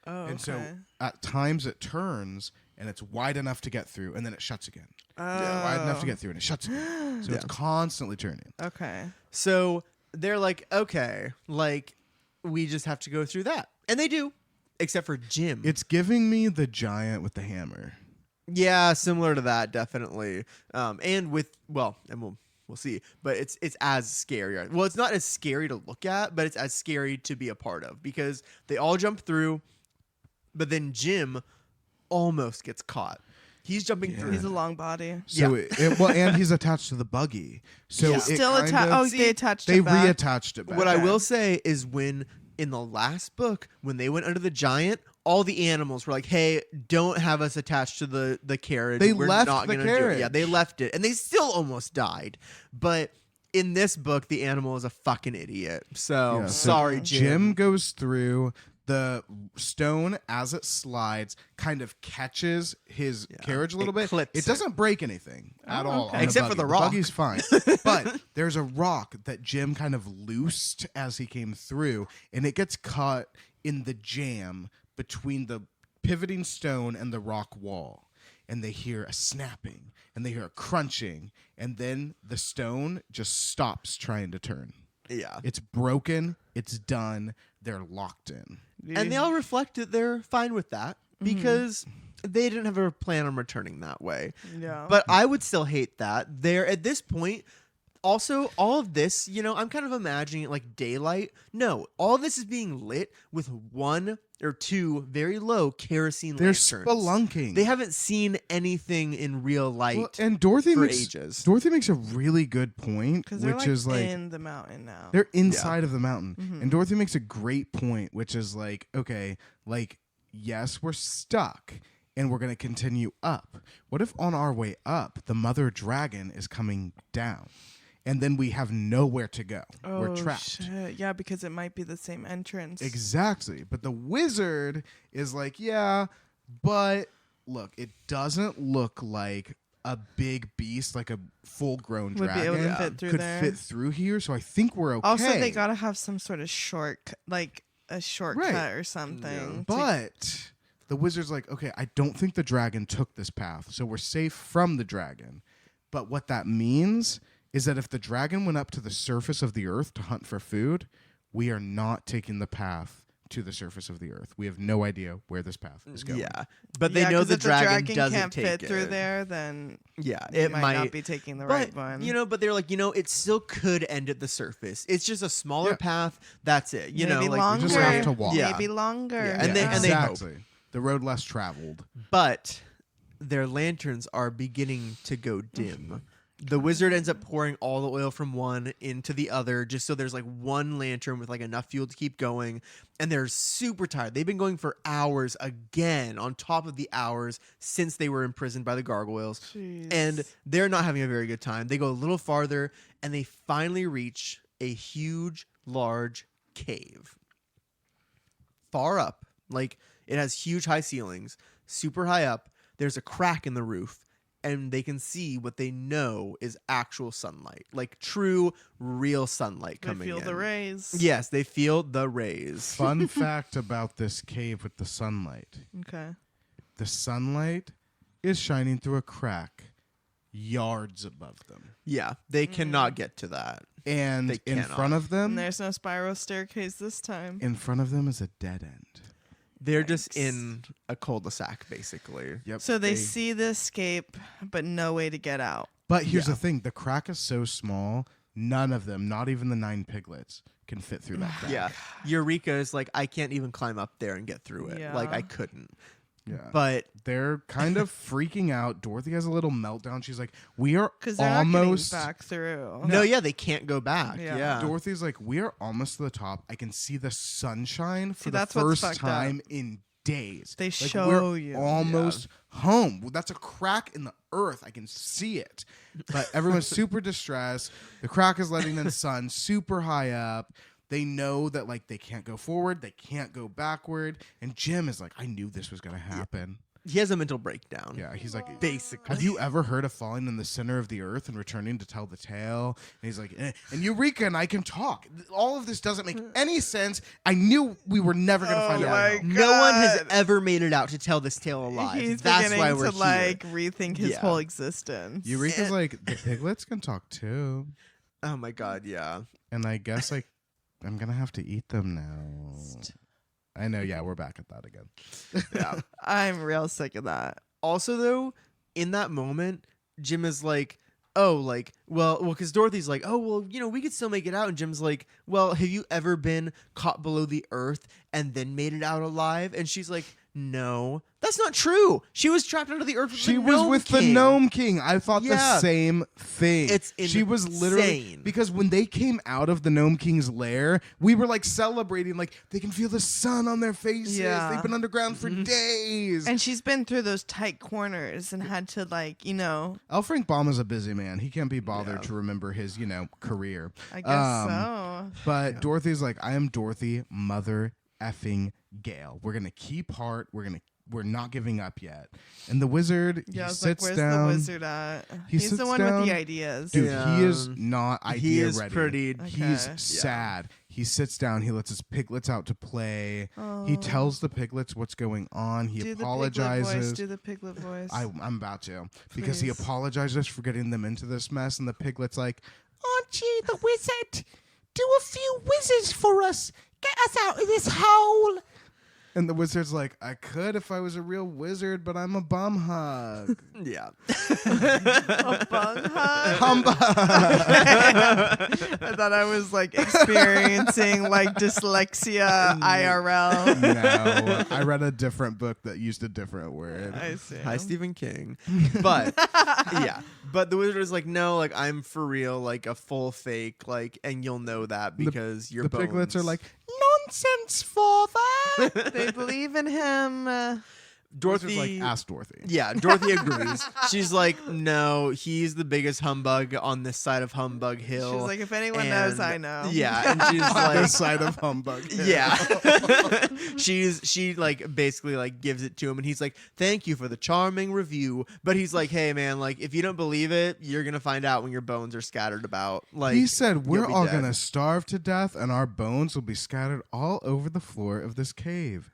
Oh, okay. And so at times it turns and it's wide enough to get through, and then it shuts again. Wide enough to get through, and it shuts again. So it's constantly turning. Okay. So they're like, okay, like we just have to go through that. And they do, except for Jim. It's giving me the giant with the hammer. Yeah, similar to that, definitely. And with, and we'll see. But it's as scary. Well, it's not as scary to look at, but it's as scary to be a part of, because they all jump through, but then Jim almost gets caught. He's jumping through. He's a long body. So and he's attached to the buggy. So Yeah. it Still kind attached. of- Oh, they attached they it back. reattached it back. What I will say is, when in the last book, when they went under the giant, all the animals were like, hey, don't have us attached to the carriage. They We're left not the gonna do it. carriage. Yeah, they left it. And they still almost died. But in this book, the animal is a fucking idiot. So, Yeah, so sorry, Jim goes through. The stone, as it slides, kind of catches his carriage a little bit. clips It doesn't break anything at all. okay. on Except the for the buggy. rock. Buggy's fine. But there's a rock that Jim kind of loosed as he came through, and it gets caught in the jam between the pivoting stone and the rock wall. And they hear a snapping, and they hear a crunching, and then the stone just stops trying to turn. Yeah. It's broken. It's done. They're locked in. And they all reflect that they're fine with that, because they didn't have a plan on returning that way. Yeah. But I would still hate that. They're at this point. Also, all of this, I'm kind of imagining it like daylight. No, all this is being lit with 1 or 2 very low kerosene They're lanterns. spelunking. They haven't seen anything in real light Well, and Dorothy for makes ages. Dorothy makes a really good point, Because they're which is like in the mountain now. they're inside of the mountain, and Dorothy makes a great point, which is like, okay, like yes, we're stuck, and we're gonna continue up. What if on our way up, the mother dragon is coming down? And then we have nowhere to go. We're trapped. Shit. Yeah, because it might be the same entrance. Exactly. But the wizard is like, yeah, but look, it doesn't look like a big beast, like a full-grown Would be dragon able to fit through could there. fit through here. So I think we're okay. Also, they gotta have some sort of like a shortcut Right. or something. But the wizard's like, okay, I don't think the dragon took this path, so we're safe from the dragon. But what that means is that if the dragon went up to the surface of the earth to hunt for food, we are not taking the path to the surface of the earth. We have no idea where this path is going. Yeah, but they Yeah, know 'cause the if dragon doesn't can't take fit it through there, then Yeah, it it might not be taking the right But, one. but they're like, it still could end at the surface. It's just a smaller Yeah. path. That's it. maybe like longer. just have to walk. Yeah. Maybe longer. Yeah, and they- Yeah, and they hope. exactly. The road less traveled. But their lanterns are beginning to go dim. The wizard ends up pouring all the oil from one into the other, just so there's like one lantern with like enough fuel to keep going. And they're super tired. They've been going for hours again, on top of the hours since they were imprisoned by the gargoyles. Jeez. And they're not having a very good time. They go a little farther, and they finally reach a huge, large cave. Far up, like it has huge high ceilings, super high up. There's a crack in the roof, and they can see what they know is actual sunlight, like true, real sunlight they coming feel in. the rays. Yes, they feel the rays. Fun fact about this cave with the sunlight. Okay. The sunlight is shining through a crack yards above them. Yeah, they cannot get to that. And They in cannot. front of And them, there's no spiral staircase this time. in front of them is a dead end. They're just Yikes. in a cul-de-sac, basically. Yep. So they see the escape, but no way to get out. But here's Yeah. the thing: the crack is so small, none of them, not even the 9 piglets, can fit through that crack. Yeah, Eureka is like, I can't even climb up there and get through it. Like, I Yeah. couldn't. Yeah. But They're kind of freaking out. Dorothy has a little meltdown. She's like, "We are Because they're almost." not getting back through. no, yeah, they can't go back. Yeah. Yeah. Dorothy's like, "We are almost to the top. I can see the sunshine for See, the that's what's first fucked time in days. They Like, show we're you. almost home. Well, that's a crack in the earth. I can see it. But everyone's super distressed. The crack is letting in the sun super high up. They know that like they can't go forward, they can't go backward. And Jim is like, I knew this was gonna happen. He has a mental breakdown. Yeah, he's like, Basically. have you ever heard of falling in the center of the earth and returning to tell the tale? And he's like, and Eureka and I can talk. All of this doesn't make any sense. I knew we were never going to find out. my how. God. No one has ever made it out to tell this tale alive. He's That's beginning why we're to here. like rethink his Yeah. whole existence. Eureka's like, the piglets can talk too. Oh my God, yeah. And I guess like I'm going to have to eat them now. I know, yeah, we're back at that again. Yeah. I'm real sick of that. Also, though, in that moment, Jim is like, oh, like, well, because Dorothy's like, oh, well, you know, we could still make it out. And Jim's like, well, have you ever been caught below the earth and then made it out alive? And she's like, no, that's not true. She was trapped under the earth with She the was Gnome with King. the Gnome King. I thought the Yeah. same thing. It's She was literally insane. because when they came out of the Gnome King's lair, we were like celebrating, like they can feel the sun on their faces. Yeah. They've been underground Mm-hmm. for days. And she's been through those tight corners and had to like, you know, L. Frank Baum's a busy man. He can't be bothered Yeah. to remember his, career. I guess so. But Dorothy's like, I am Dorothy, mother effing Gale. We're gonna keep heart. We're not giving up yet. And the wizard, Yeah, I he was like, sits where's down. the wizard at? He He's the sits one with down. the ideas. Dude, Yeah. he is not idea He is ready. pretty. Okay. He's Yeah. sad. He sits down. He lets his piglets out to play. He tells the piglets what's going on. He Do apologizes. the piglet voice. I'm about to because he Please. apologizes for getting them into this mess, and the piglet's like, "Aren't you the wizard? Do a few wizards for us. Get us out of this hole." And the wizard's like, I could if I was a real wizard, but I'm a bum hug. Yeah. A bung hug? Humbug. I thought I was like experiencing like dyslexia IRL. No, I read a different book that used a different word. I see. Hi, Stephen King. But yeah, but the wizard is like, no, like I'm for real, like a full fake, like, and you'll know that because your The bones. piglets are like, nonsense, father. They believe in him. Dorothy. Wizard's like, ask Dorothy. Yeah, Dorothy agrees. She's like, no, he's the biggest humbug on this side of Humbug Hill. She's like, if anyone knows, And- I know. Yeah, and she's This like, side of humbug. yeah. she like basically like gives it to him, and he's like, thank you for the charming review. But he's like, hey man, like if you don't believe it, you're gonna find out when your bones are scattered about. Like He said, we're you'll be all dead." going to starve to death, and our bones will be scattered all over the floor of this cave.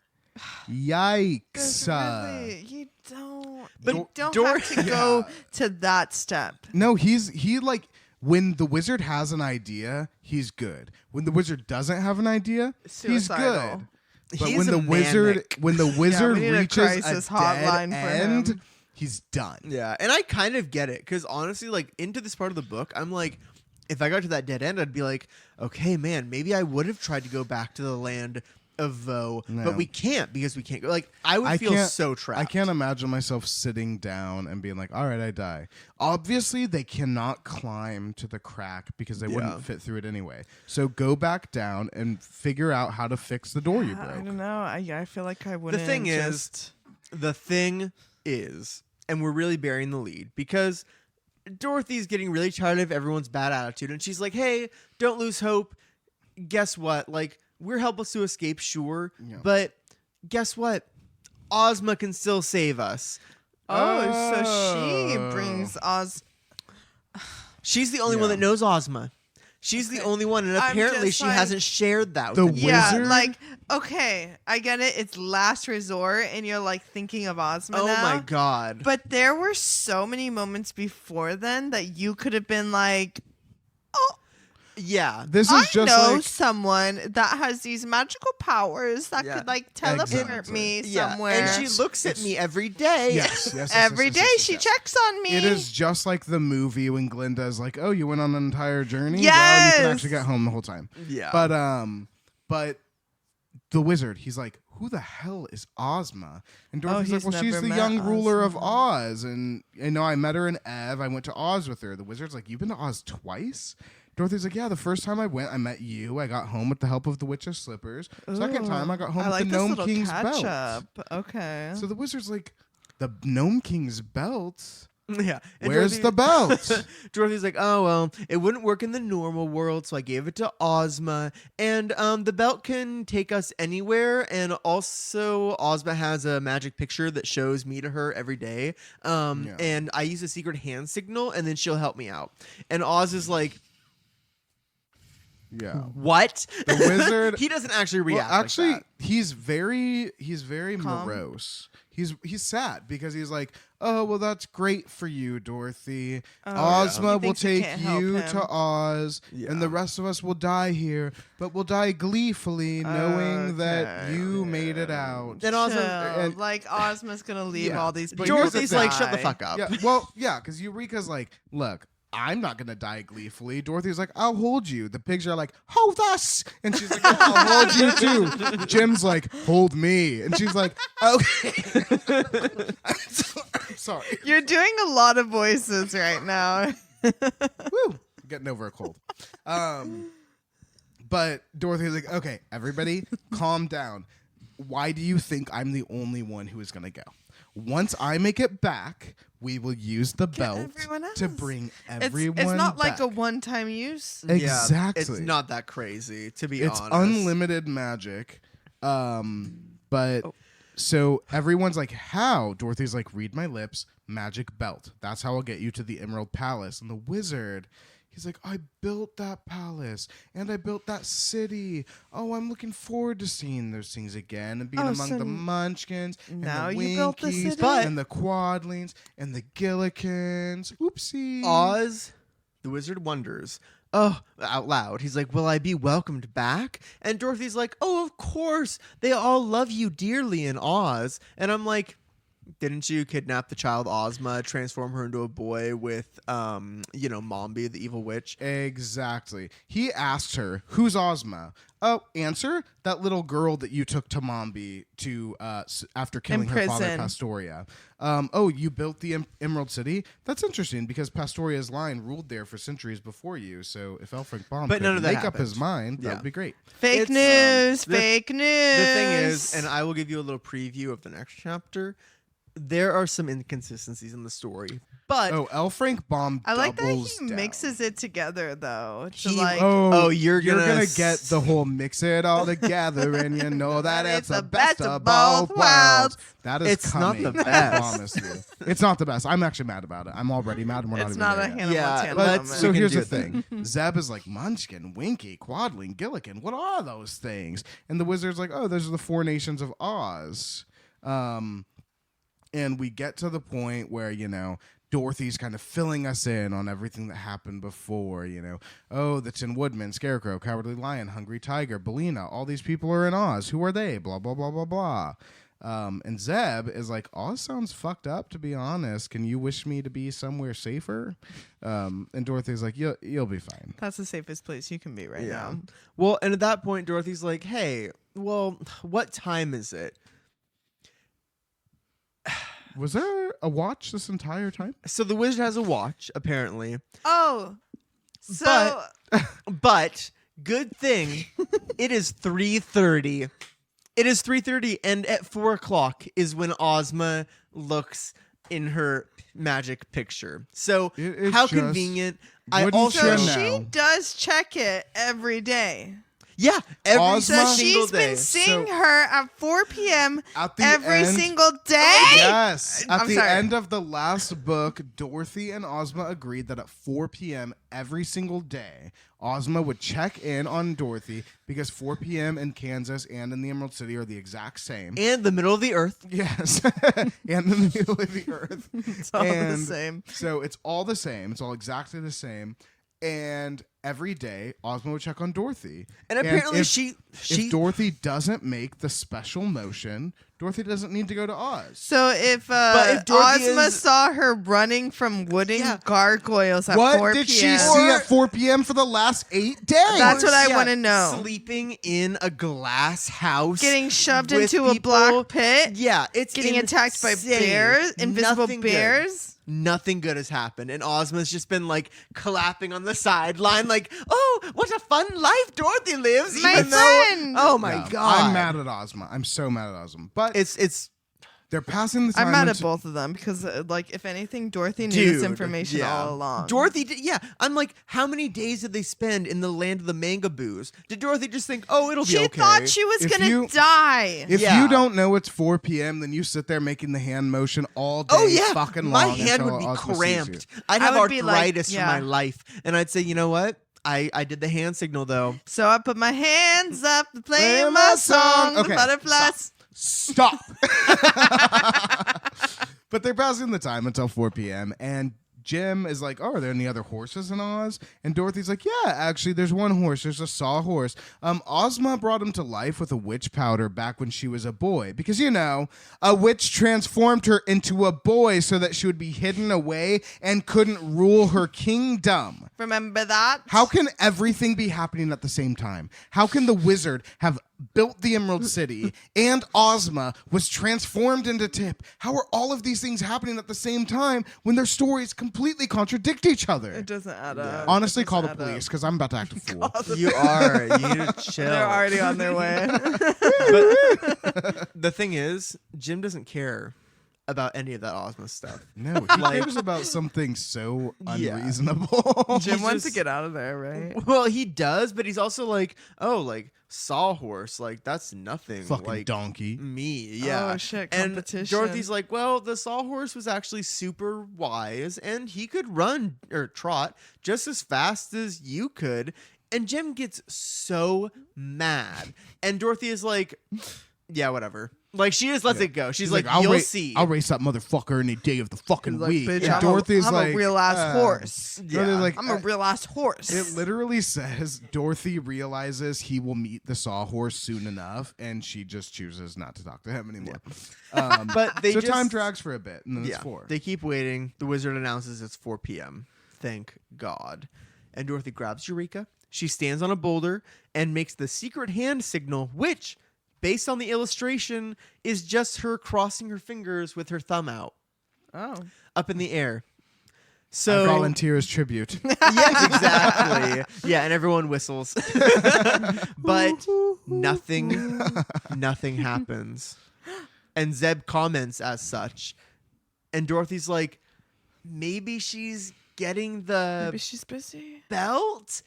Yikes. Really, you don't. But you don't Dor- have to go to that step. No, he like, when the wizard has an idea, he's good. When the wizard doesn't have an idea, he's Suicidal. good. But He's when a the wizard manic. when the wizard we need a reaches crisis a hotline dead for end, him. he's done. Yeah, and I kind of get it because honestly, like into this part of the book, I'm like, if I got to that dead end, I'd be like, okay, man, maybe I would have tried to go back to the land of Vo, No. but we can't because we can't go. Like, I would feel can't- so trapped. I can't imagine myself sitting down and being like, all right, I die. Obviously, they cannot climb to the crack because they Yeah. wouldn't fit through it anyway. So go back down and figure out how to fix the door you I broke. don't know. I feel like I wouldn't. thing is- just... The thing is, and we're really burying the lead because Dorothy's getting really tired of everyone's bad attitude, and she's like, hey, don't lose hope. Guess what? Like, we're helpless to escape, sure, Yeah. but guess what? Ozma can still save us. so she Oh. brings Oz. She's the only one Yeah. that knows Ozma. She's the only one, and I'm apparently just she like- hasn't shared that with The anyone. Yeah, Wizard? like okay, I get it. It's last resort, and you're like thinking of Ozma Oh now. my god. But there were so many moments before then that you could have been like, "Oh, Yeah. This I is just know like someone that has these magical powers that Yeah. could like teleport Exactly. me Yeah. somewhere." And she looks at me every day. yes, Every day she checks on me. It is just like the movie when Glinda's like, "Oh, you went on an entire journey. Well, you Yes! can actually get home the whole time." Yeah. But the wizard, he's like, "Who the hell is Ozma?" And Dorothy's like, he's "Well, she's never the met young ruler of Ozma. Oz, and I went to her in Ev. I went to Oz with her." The wizard's like, "You've been to Oz twice? Dorothy's like, yeah, the first time I went, I met you. I got home with the help of the Witch's Slippers. Second time, I got home with the Gnome King's belt. Okay. So the wizard's like, the Gnome King's belt? Yeah. And Where's the belt? Dorothy's like, oh, well, it wouldn't work in the normal world, so I gave it to Ozma. And the belt can take us anywhere. And also, Ozma has a magic picture that shows me to her every day. And I use a secret hand signal, and then she'll help me out. And Oz is like, yeah. What? The wizard. He doesn't actually react. Well, actually, like that. he's very calm. morose. He's sad because he's like, oh, well, that's great for you, Dorothy. Oh, Ozma will thinks you take can't help you him. to Oz, and the rest of us will die here, but we'll die gleefully knowing that you made it out. Then Ozma, Chill. Like Ozma's gonna leave all these people. Dorothy's to like, die. shut the fuck up. Yeah, well, yeah, because Eureka's like, look, I'm not gonna die gleefully. Dorothy's like, I'll hold you. The pigs are like, hold us, and she's like, oh, I'll hold you too. Jim's like, hold me, and she's like, okay. I'm sorry. You're doing a lot of voices right now. Woo, getting over a cold. But Dorothy's like, okay, everybody, calm down. Why do you think I'm the only one who is gonna go? Once I make it back, we will use the belt to bring everyone It's not like back. a one-time use. Exactly. It's not that crazy, to be honest. It's unlimited magic. So everyone's like, how? Dorothy's like, read my lips, magic belt. That's how I'll get you to the Emerald Palace. And the wizard, he's like, I built that palace and I built that city. Oh, I'm looking forward to seeing those things again and being among the Munchkins and now the you built the Winkies city? and the Quadlings and the Gillikins. Oopsie. Oz, the wizard wonders, out loud. He's like, will I be welcomed back? And Dorothy's like, oh, of course. They all love you dearly in Oz. And I'm like, didn't you kidnap the child Ozma, transform her into a boy with, Mombi, the evil witch? Exactly. He asked her, who's Ozma? Oh, answer, that little girl that you took to Mombi to after killing her father, prison. Pastoria. Oh, you built the Emerald City? That's interesting because Pastoria's line ruled there for centuries before you. So if L. Frank Baum But could none of that make up his happened. mind, Yeah. that would be great. Fake It's, news. Fake news. The thing is, and I will give you a little preview of the next chapter, there are some inconsistencies in the story. But Oh, L. Frank Baum I like that doubles he down. mixes it together though. To He- like, you're gonna get the whole mix it all together, and you know that it's the best of both both worlds. That is It's not coming. the I best. promise you, it's not the best. I'm actually mad about it. I'm already mad, and we're it's not not a even there yet. Hannah Yeah, Montana but moment. So we can here's do the it thing: Zeb is like Munchkin, Winky, Quadling, Gillikin. What are those things? And the wizard's like, oh, those are the 4 nations of Oz. And we get to the point where Dorothy's kind of filling us in on everything that happened before, Oh, the Tin Woodman, Scarecrow, Cowardly Lion, Hungry Tiger, Bellina, all these people are in Oz. Who are they? Blah, blah, blah, blah, blah. And Zeb is like, Oz sounds fucked up, to be honest. Can you wish me to be somewhere safer? And Dorothy's like, you'll be fine. That's the safest place you can be right now. Well, and at that point, Dorothy's like, hey, well, what time is it? Was there a watch this entire time? So the wizard has a watch, apparently. Oh, so But good thing, it is 3:30. It is 3:30, and at 4 o'clock is when Ozma looks in her magic picture. So It is how just- convenient. I Wouldn't also so you know? she does check it every day. yeah, every Ozma- So single she's day. been seeing her at 4 p.m. At the every end, single day. Yes. At I'm the sorry. end of the last book, Dorothy and Ozma agreed that at 4 p.m. every single day, Ozma would check in on Dorothy because 4 p.m. in Kansas and in the Emerald City are the exact same. and the middle of the earth. Yes. And in the middle of the earth. It's all the And same. So it's all the same. It's all exactly the same. And every day, Ozma would check on Dorothy. And apparently if, she if Dorothy doesn't make the special motion, Dorothy doesn't need to go to Oz. So if if Dorothy Ozma is- saw her running from wooden Yeah. gargoyles at What 4 did she p.m. see at 4 p.m. for the last 8 days? That's what I Yeah, wanna know. Sleeping in a glass house, Getting shoved with into a people. black pit, Yeah, it's getting attacked by insane. bears, invisible Nothing good. bears. Nothing good has happened, and Ozma's just been like clapping on the sideline, like, oh, what a fun life Dorothy lives. My even though, friend. oh my Yeah, god, I'm mad at Ozma. I'm so mad at Ozma. But it's they're passing the time. I'm mad at into- both of them because, like, if anything, Dorothy knew Dude, this information yeah. all along. Dorothy, I'm like, how many days did they spend in the land of the Mangaboos? Did Dorothy just think, oh, it'll be she okay? thought she was If gonna you- die. If Yeah. you don't know it's 4 p.m., then you sit there making the hand motion all day. Oh yeah, fucking my long hand until would be Ozma sees cramped. you. I'd I have would be like- arthritis for yeah. my life, and I'd say, you know what? I did the hand signal though. So I put my hands up, Play playing my my song. song. Okay, The butterflies. Stop. But they're passing the time until 4 p.m. and Jim is like, oh, are there any other horses in Oz? And Dorothy's like, yeah, actually, there's one horse. There's a sawhorse. Ozma brought him to life with a witch powder back when she was a boy. Because, you know, a witch transformed her into a boy so that she would be hidden away and couldn't rule her kingdom. Remember that? How can everything be happening at the same time? How can the wizard have built the Emerald City and Ozma was transformed into Tip? How are all of these things happening at the same time when their stories completely contradict each other? It doesn't add up. Honestly, It call the doesn't add up. police because I'm about to act a fool. You are. You need to chill. They're already on their way. But the thing is, Jim doesn't care about any of that Ozma stuff. No, he Like- cares about something so Yeah. unreasonable. Jim He's wants to just- get out of there, right? Well, he does, but he's also like, oh, like sawhorse, like that's nothing. Fucking like donkey. me, yeah. Oh, shit, And competition. Dorothy's like, well, the sawhorse was actually super wise, and he could run or trot just as fast as you could. And Jim gets so mad, and Dorothy is like, yeah, whatever. Like she just lets it go. She's like, you'll see. I'll race that motherfucker any day of the fucking He's like, week. bitch, And I'm, Dorothy's I'm like, a real ass horse. Dorothy's like, I'm a real ass horse. It literally says Dorothy realizes he will meet the sawhorse soon enough, and she just chooses not to talk to him anymore. But they so just, time drags for a bit, and then it's 4. They keep waiting. The wizard announces it's 4 p.m. Thank God. And Dorothy grabs Eureka. She stands on a boulder and makes the secret hand signal, which, based on the illustration, is just her crossing her fingers with her thumb out Oh. up in the air. I So volunteer as tribute. yes, exactly. Yeah, and everyone whistles. But nothing happens. And Zeb comments as such. And Dorothy's like, maybe she's getting the Maybe she's busy. belt?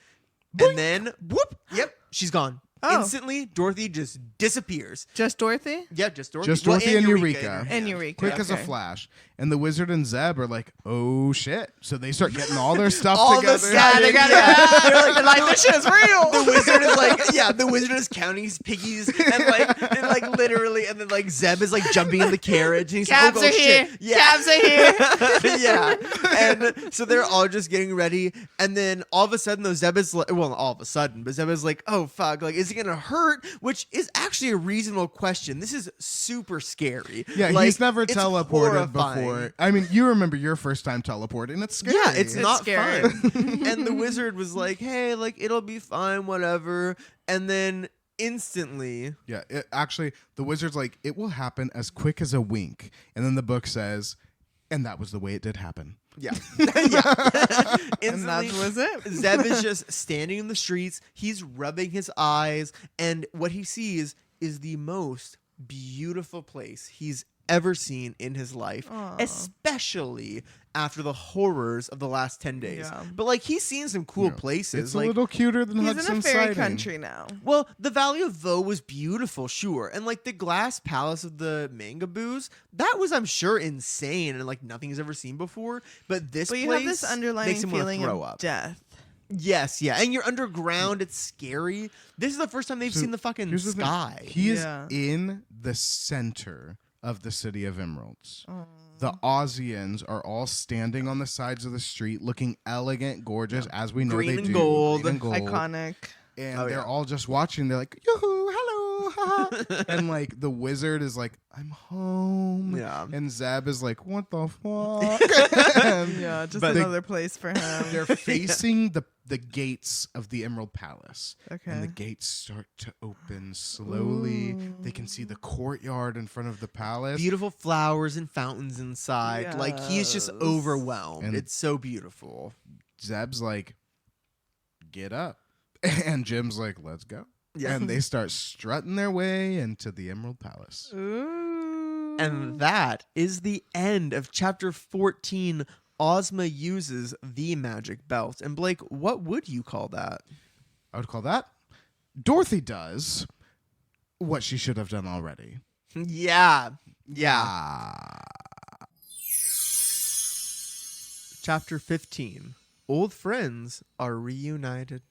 And then, whoop, yep, she's gone. Oh. Instantly, Dorothy just disappears. Just Dorothy? Yeah, just Dorothy. Just Dorothy and Eureka. in her And hand. Eureka. Quick as a okay. flash. And the wizard and Zeb are like, oh shit. So they start getting all their stuff All the together. stuff. They got Yeah. They're like, this shit's real. The wizard is like, yeah, the wizard is counting his piggies and like literally, and then like Zeb is like jumping in the carriage and he's Cabs like, oh, are here. shit. Yeah. Cabs are here. Yeah. And so they're all just getting ready. And then all of a sudden, though, Zeb is like, well, not all of a sudden, but Zeb is like, oh, fuck. Like, is it going to hurt? Which is actually a reasonable question. This is super scary. Yeah, Like, he's never it's teleported horrifying. before. I mean, you remember your first time teleporting. It's scary. Yeah, it's not scary. fun. And the wizard was like, hey, like, it'll be fine, whatever. And then instantly, Yeah, actually, the wizard's like, it will happen as quick as a wink. And then the book says, and that was the way it did happen. yeah. Yeah. And that Instantly, was it. Zeb is just standing in the streets. He's rubbing his eyes, and what he sees is the most beautiful place he's ever seen in his life, Aw. especially after the horrors of the last 10 days. Yeah. But like he's seen some cool Yeah. places. It's like a little cuter than He's Hudson in a fairy Siding. country now. well, the Valley of Voe was beautiful, sure. And like the glass palace of the Mangaboos, that was, I'm sure, insane and like nothing he's ever seen before. But this But you place have this underlying makes him wanna feeling throw of up. death. Yes, yeah. And you're underground, it's scary. This is the first time they've So, seen the fucking Here's the thing. sky. He is Yeah. in the center of the city of Emeralds. The Aussians are all standing on the sides of the street, looking elegant, gorgeous, as we know Green they and do. gold. Green and gold. Iconic. And Oh, they're yeah. all just watching. They're like, yoo-hoo, hello, haha. And like the wizard is like, I'm home. Yeah. And Zeb is like, what the fuck? And Yeah, just But- another place for him. they're facing the gates of the Emerald Palace. Okay. And the gates start to open slowly. They can see the courtyard in front of the palace. Beautiful flowers and fountains inside. Like he's just Yes. overwhelmed. And- it's so beautiful. Zeb's like, get up. And Jim's like, let's go. Yeah. And they start strutting their way into the Emerald Palace. Ooh. And that is the end of chapter 14. Ozma uses the magic belt. And Blake, what would you call that? I would call that Dorothy does what she should have done already. Yeah. Ah. Chapter 15. Old friends are reunited.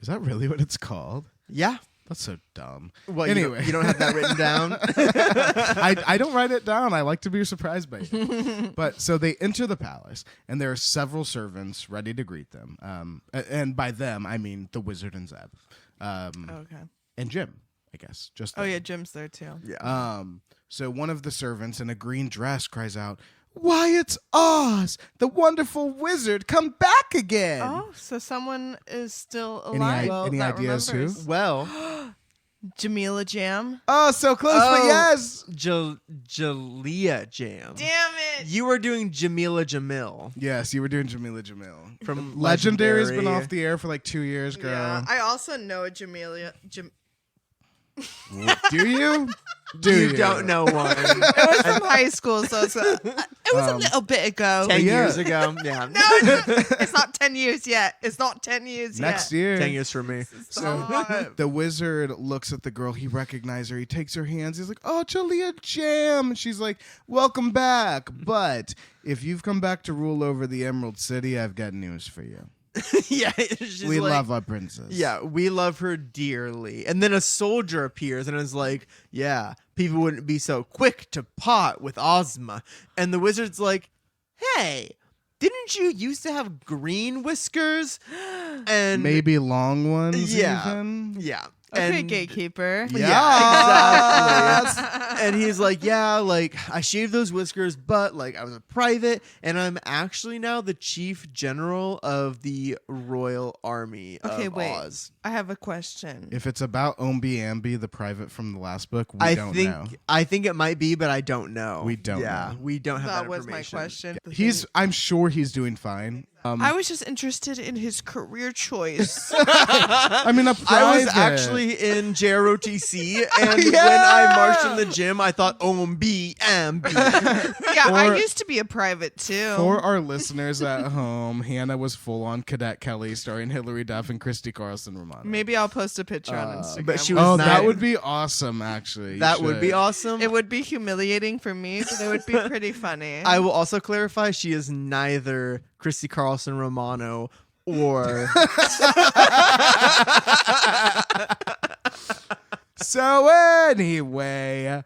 Is that really what it's called? Yeah. That's so dumb. Well, Anyway. you don't have that written down? I don't write it down. I like to be surprised by it. But so they enter the palace, and there are several servants ready to greet them. And by them, I mean the wizard and Zeb. Okay. And Jim, I guess. Just Oh them. yeah, Jim's there too. Yeah. So one of the servants in a green dress cries out, "Why, it's Oz, the wonderful wizard, come back again!" Oh, so someone is still Any alive. any that ideas who? remembers. Well, Jamila Jam. Oh, so close, but yes. Jalea Jam. Damn it. You were doing Jamila Jamil Yes, you were doing Jamila Jamil. from Legendary's Legendary. been off the air for like 2 years, girl. Yeah, I also know a Jamila. Do you? Do You don't know one. It was from high school, so it was a little bit ago. 10 Yeah. years ago. Yeah. No, it's not 10 years yet. It's not 10 years Next yet. year. 10 years for me. Stop. The wizard looks at the girl. He recognizes her. He takes her hands. He's like, "Oh, Jalea Jam." And she's like, "Welcome back. But if you've come back to rule over the Emerald City, I've got news for you. Yeah. She's We like, love our princess." Yeah, we love her dearly. And then a soldier appears and is like, yeah, people wouldn't be so quick to pot with Ozma. And the wizard's like, hey, didn't you used to have green whiskers? And Maybe long ones. Yeah. Even. yeah. Okay, and, gatekeeper. Yeah, exactly. And he's like, yeah, like I shaved those whiskers, but like I was a private, and I'm actually now the chief general of the Royal Army Okay, of wait. Oz. I have a question. If it's about Ombi Ambi, the private from the last book, we I don't think know. I think it might be, but I don't know. We don't Yeah, know. we don't have that That was my information. question. The He's. thing- I'm sure he's doing fine. I was just interested in his career choice. I mean, a private. I was actually in JROTC, and when I marched in the gym, I thought OMB. Yeah, I Or- used to be a private too. For our listeners at home, Hannah was full on Cadet Kelly, starring Hilary Duff and Christy Carlson Romano. Maybe I'll post a picture on Instagram. but she was Oh, not- that would be awesome! Actually, You That would be should. awesome. It would be humiliating for me, but it would be pretty funny. I will also clarify she is neither Christy Carlson Romano or So anyway,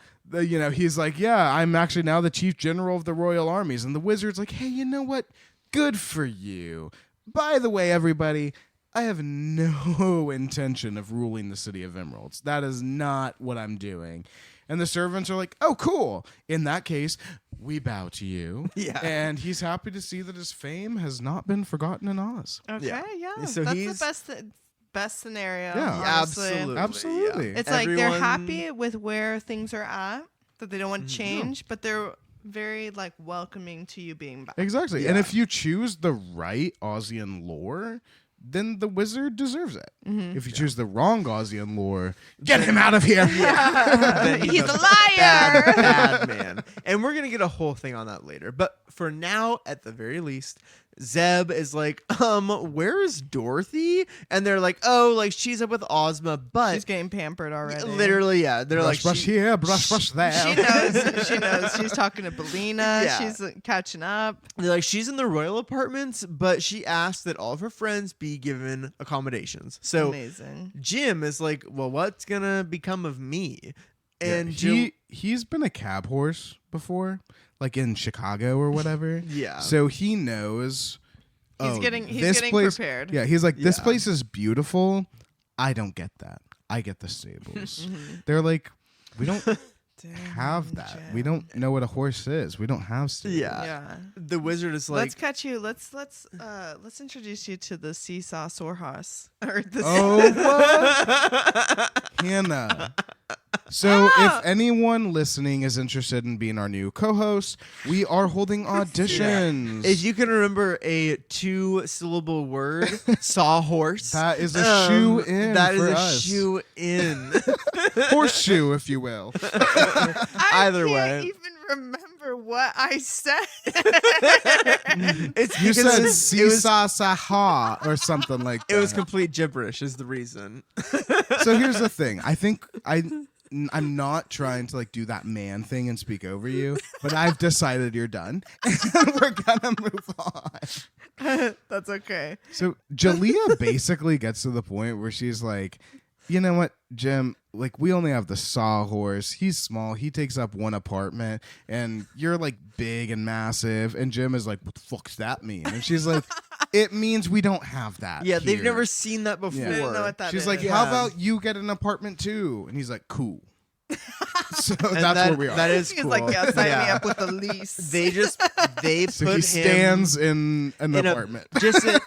he's like, "Yeah, I'm actually now the chief general of the royal armies," and the wizard's like, "Hey, you know what? Good for you. By the way, everybody, I have no intention of ruling the city of Emeralds. That is not what I'm doing." And the servants are like, "Oh, cool. In that case, we bow to you." Yeah. And he's happy to see that his fame has not been forgotten in Oz. Okay, Yeah. yeah. So That's he's- the best scenario. Yeah. honestly. absolutely, Absolutely. yeah. It's like they're Everyone- happy with where things are at, that they don't want to Mm-hmm. change, but they're very like welcoming to you being back. Exactly. And Yeah. if you choose the right Ozian lore, then the wizard deserves it. Mm-hmm. If you choose the wrong Ozian lore, get him out of here. Then He's a liar. bad, bad man. And we're gonna get a whole thing on that later. But for now, at the very least, Zeb is like, where is Dorothy? And they're like, oh, like she's up with Ozma, but She's getting pampered already. literally, yeah. They're Brush, like, brush here, brush, brush there. She knows. She knows. She's talking to Belina. Yeah. She's catching up. they're like, she's in the royal apartments, but she asked that all of her friends be given accommodations. So Amazing. Jim is like, well, what's gonna become of me? And he's been a cab horse before, like in Chicago or whatever. Yeah. So he knows. He's oh, getting this place, prepared. Yeah, he's like, this Yeah. place is beautiful. I don't get that. I get the stables. They're like, we don't Damn, have that. We Jim. don't know what a horse is. We don't have stables. Yeah. The wizard is like, Let's catch you. Let's introduce you to the seesaw sore horse or the Oh, what? Hannah. So if anyone listening is interested in being our new co-host, we are holding auditions. If you can remember a 2-syllable word, sawhorse. That is a shoe in That is for a us. shoe in. Horseshoe, if you will. Either I way. can't even remember what I said. It's You because said it was, seesaw saha or something like that. it was complete gibberish is the reason. So here's the thing. I think I'm not trying to like do that man thing and speak over you, but I've decided you're done. We're gonna move on. That's okay. So Jalea basically gets to the point where she's like, you know what, Jim, like we only have the sawhorse. He's small. He takes up one apartment and you're like big and massive. And Jim is like, what the fuck's that mean? And she's like, it means we don't have that. Yeah, they've here." never seen that before. Yeah. I didn't know what that She's is. like, Yeah. how about you get an apartment too? And he's like, cool. So And that's that- where we are. That is He's cool. like, yeah, sign me Yeah. up with the lease. They So put he him stands in an in apartment.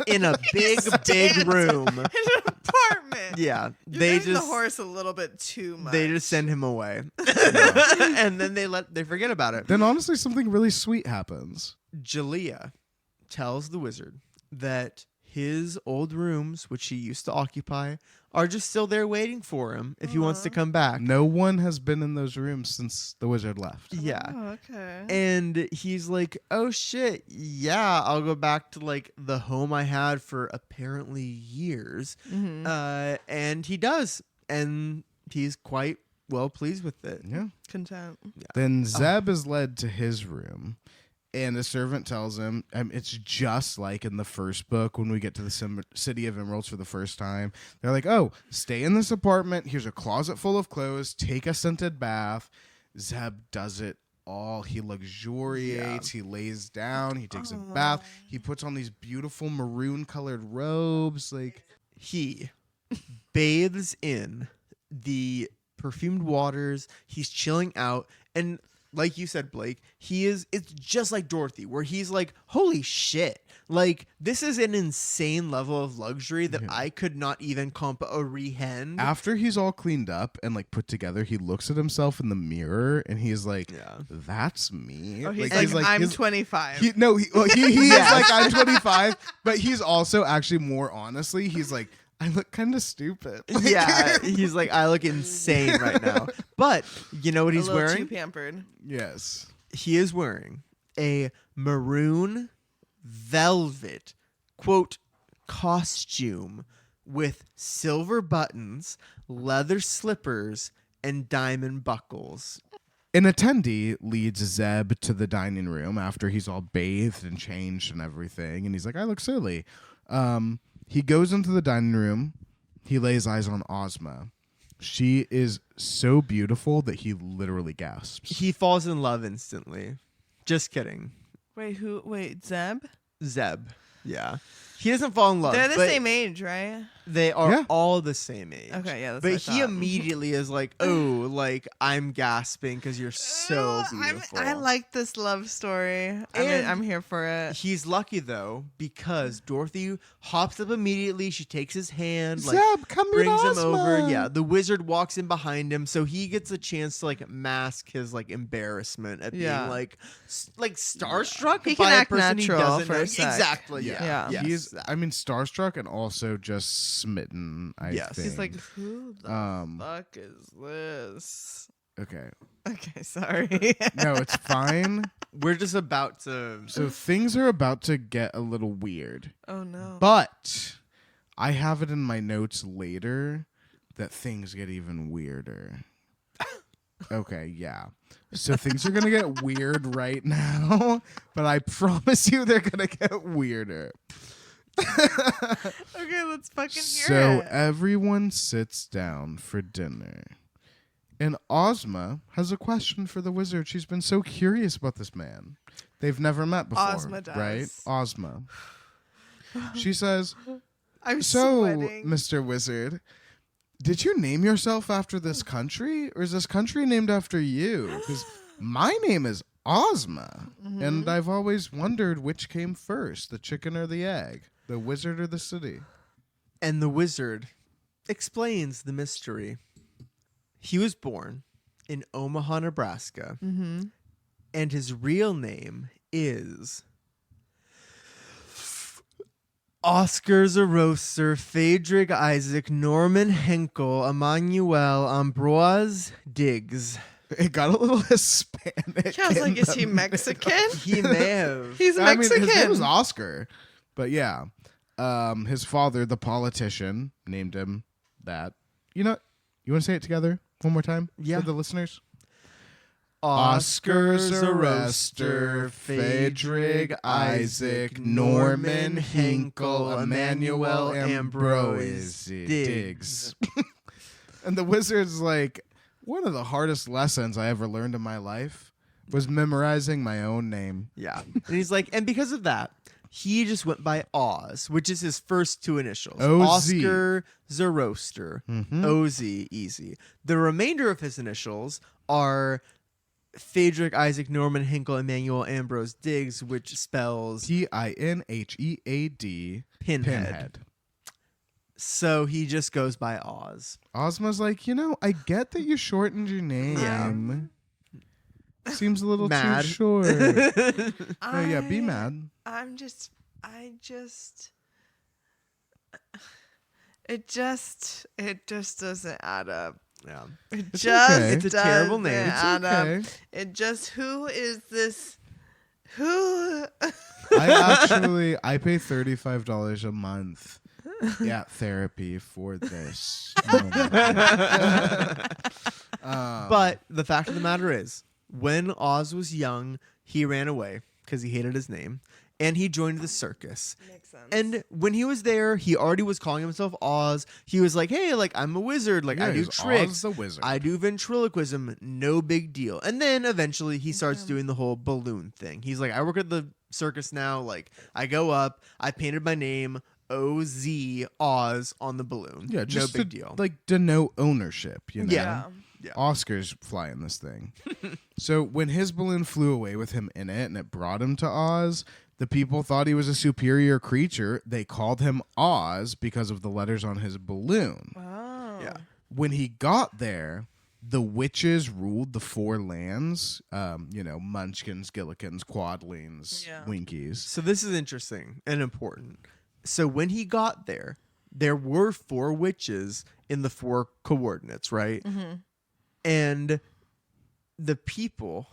in a big Stands room. in an apartment. Yeah, You're they giving just the horse a little bit too much. they just send him away, and then they forget about it. Then honestly, something really sweet happens. Jalea tells the wizard that his old rooms, which he used to occupy, are just still there waiting for him if he wants to come back. No one has been in those rooms since the wizard left. Yeah. Oh, okay. And he's like, oh shit, yeah, I'll go back to like the home I had for apparently years. Mhm. And he does. And he's quite well pleased with it. Yeah. Content. Then Zeb is led to his room, and the servant tells him, it's just like in the first book when we get to the City of Emeralds for the first time. They're like, oh, stay in this apartment. Here's a closet full of clothes. Take a scented bath. Zeb does it all. He luxuriates. He lays down. He takes a bath. He puts on these beautiful maroon colored robes. Like, He bathes in the perfumed waters. He's chilling out. And like you said, Blake, it's just like Dorothy, where he's like, holy shit. Like, this is an insane level of luxury that I could not even comprehend. after he's all cleaned up and like put together, he looks at himself in the mirror and he's like, Yeah. that's me. Oh, he's like, I'm his- 25. He is like, I'm 25, but he's also actually more honestly, he's like, I look kind of stupid. Yeah, he's like, I look insane right now. But you know what he's a little wearing? too pampered. Yes. He is wearing a maroon velvet quote costume with silver buttons, leather slippers, and diamond buckles. An attendee leads Zeb to the dining room after he's all bathed and changed and everything, and he's like, I look silly. He goes into the dining room. He lays eyes on Ozma. She is so beautiful that he literally gasps. He falls in love instantly. Just kidding. Wait, Zeb? Zeb. Yeah. He doesn't fall in love. They're the but same age, right? They are Yeah. all the same age. Okay, yeah, that's But what I he thought. immediately is like, oh, like, I'm gasping because you're so Ugh, beautiful. I like this love story. And I'm here for it. He's lucky though because Dorothy hops up immediately. She takes his hand, like Zeb, come meet brings him Ozma. over. Yeah, the wizard walks in behind him, so he gets a chance to like mask his like embarrassment at Yeah. being like starstruck He by can a act person he natural doesn't for know. a sec. Exactly. Yeah. Yeah. Yeah. Yes. He's, starstruck and also just smitten, I Yes. think. He's like, who the fuck is this? okay. Okay, sorry. No, it's fine. We're just about to. So things are about to get a little weird. Oh no. But I have it in my notes later that things get even weirder. Okay, yeah. So things are going to get weird right now, but I promise you they're going to get weirder. Okay, let's fucking hear So it. everyone sits down for dinner. And Ozma has a question for the wizard. She's been so curious about this man. They've never met before, Ozma does. right? Ozma. She says, I'm so, sweating. Mr. Wizard, did you name yourself after this country? Or is this country named after you? Because my name is Ozma. Mm-hmm. And I've always wondered which came first, the chicken or the egg, the wizard or the city. And the wizard explains the mystery. He was born in Omaha, Nebraska. Mm-hmm. And his real name is Oscar Zoroaster Friedrich Isaac Norman Henkel Emmanuel Ambroise Diggs. It got a little Hispanic. Yeah, I was like, in is he the Mexican? He may have. He's I mean, Mexican. his name was Oscar, but yeah, his father, the politician, named him that. You know, you want to say it together one more time Yeah. for the listeners? Oscar Zoroaster Friedrich Isaac Norman Henkel Emmanuel Ambroise Diggs. And the wizard's like, one of the hardest lessons I ever learned in my life was memorizing my own name. Yeah. And he's like, and because of that, he just went by Oz, which is his first two initials. O-Z. Oscar Zoroaster. Mhm. OZ, easy. The remainder of his initials are Friedrich Isaac Norman Henkel Emmanuel Ambrose Diggs, which spells Pinhead. pinhead. So he just goes by Oz. Ozma's like, I get that you shortened your name. Yeah. Seems a little Mad. too short. Oh, yeah, be mad. It just doesn't add up. Yeah. It It's just okay. It's a terrible doesn't name. It's add okay. up. It just, who is this? Who? I pay $35 a month at therapy for this. But the fact of the matter is, when Oz was young, he ran away because he hated his name, and he joined the circus. Makes sense. And when he was there, he already was calling himself Oz. He was like, hey, like, I'm a wizard. Like, I do he's tricks. Oz the wizard. I do ventriloquism. No big deal. And then eventually he starts doing the whole balloon thing. He's like, I work at the circus now. Like, I go up. I painted my name, O-Z, Oz, on the balloon. Yeah, just no big to, deal. like, denote ownership. Yeah. Yeah. Oscar's flying this thing. So when his balloon flew away with him in it and it brought him to Oz, the people thought he was a superior creature. They called him Oz because of the letters on his balloon. Oh. Yeah. When he got there, the witches ruled the four lands. Munchkins, Gillikins, Quadlings, Yeah. Winkies. So this is interesting and important. So when he got there, there were four witches in the four coordinates, right? Mm-hmm. And the people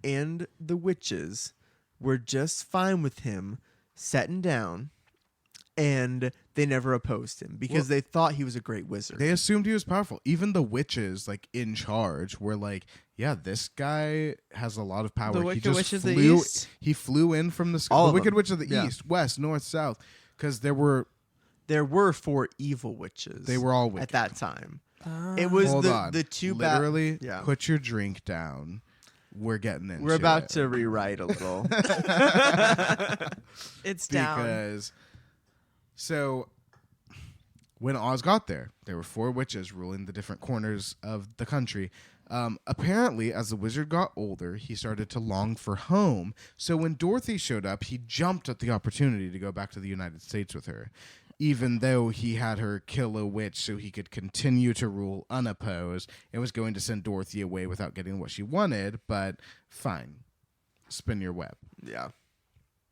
and the witches were just fine with him setting down, and they never opposed him because they thought he was a great wizard. They assumed he was powerful. Even the witches, like, in charge, were like, yeah, this guy has a lot of power. The He Wicked just Witch of the flew, East? He flew in from the sky. All The of Wicked them. Witch of the Yeah. East, West, North, South. Because there were four evil witches. They were all at wicked. that time. It was Hold on. the two Literally, yeah. put your drink down. We're getting into We're about it. to rewrite a little. It's down. Because so when Oz got there were four witches ruling the different corners of the country. Apparently, as the wizard got older, he started to long for home. So when Dorothy showed up, he jumped at the opportunity to go back to the United States with her, even though he had her kill a witch so he could continue to rule unopposed and was going to send Dorothy away without getting what she wanted. But fine, spin your web. Yeah.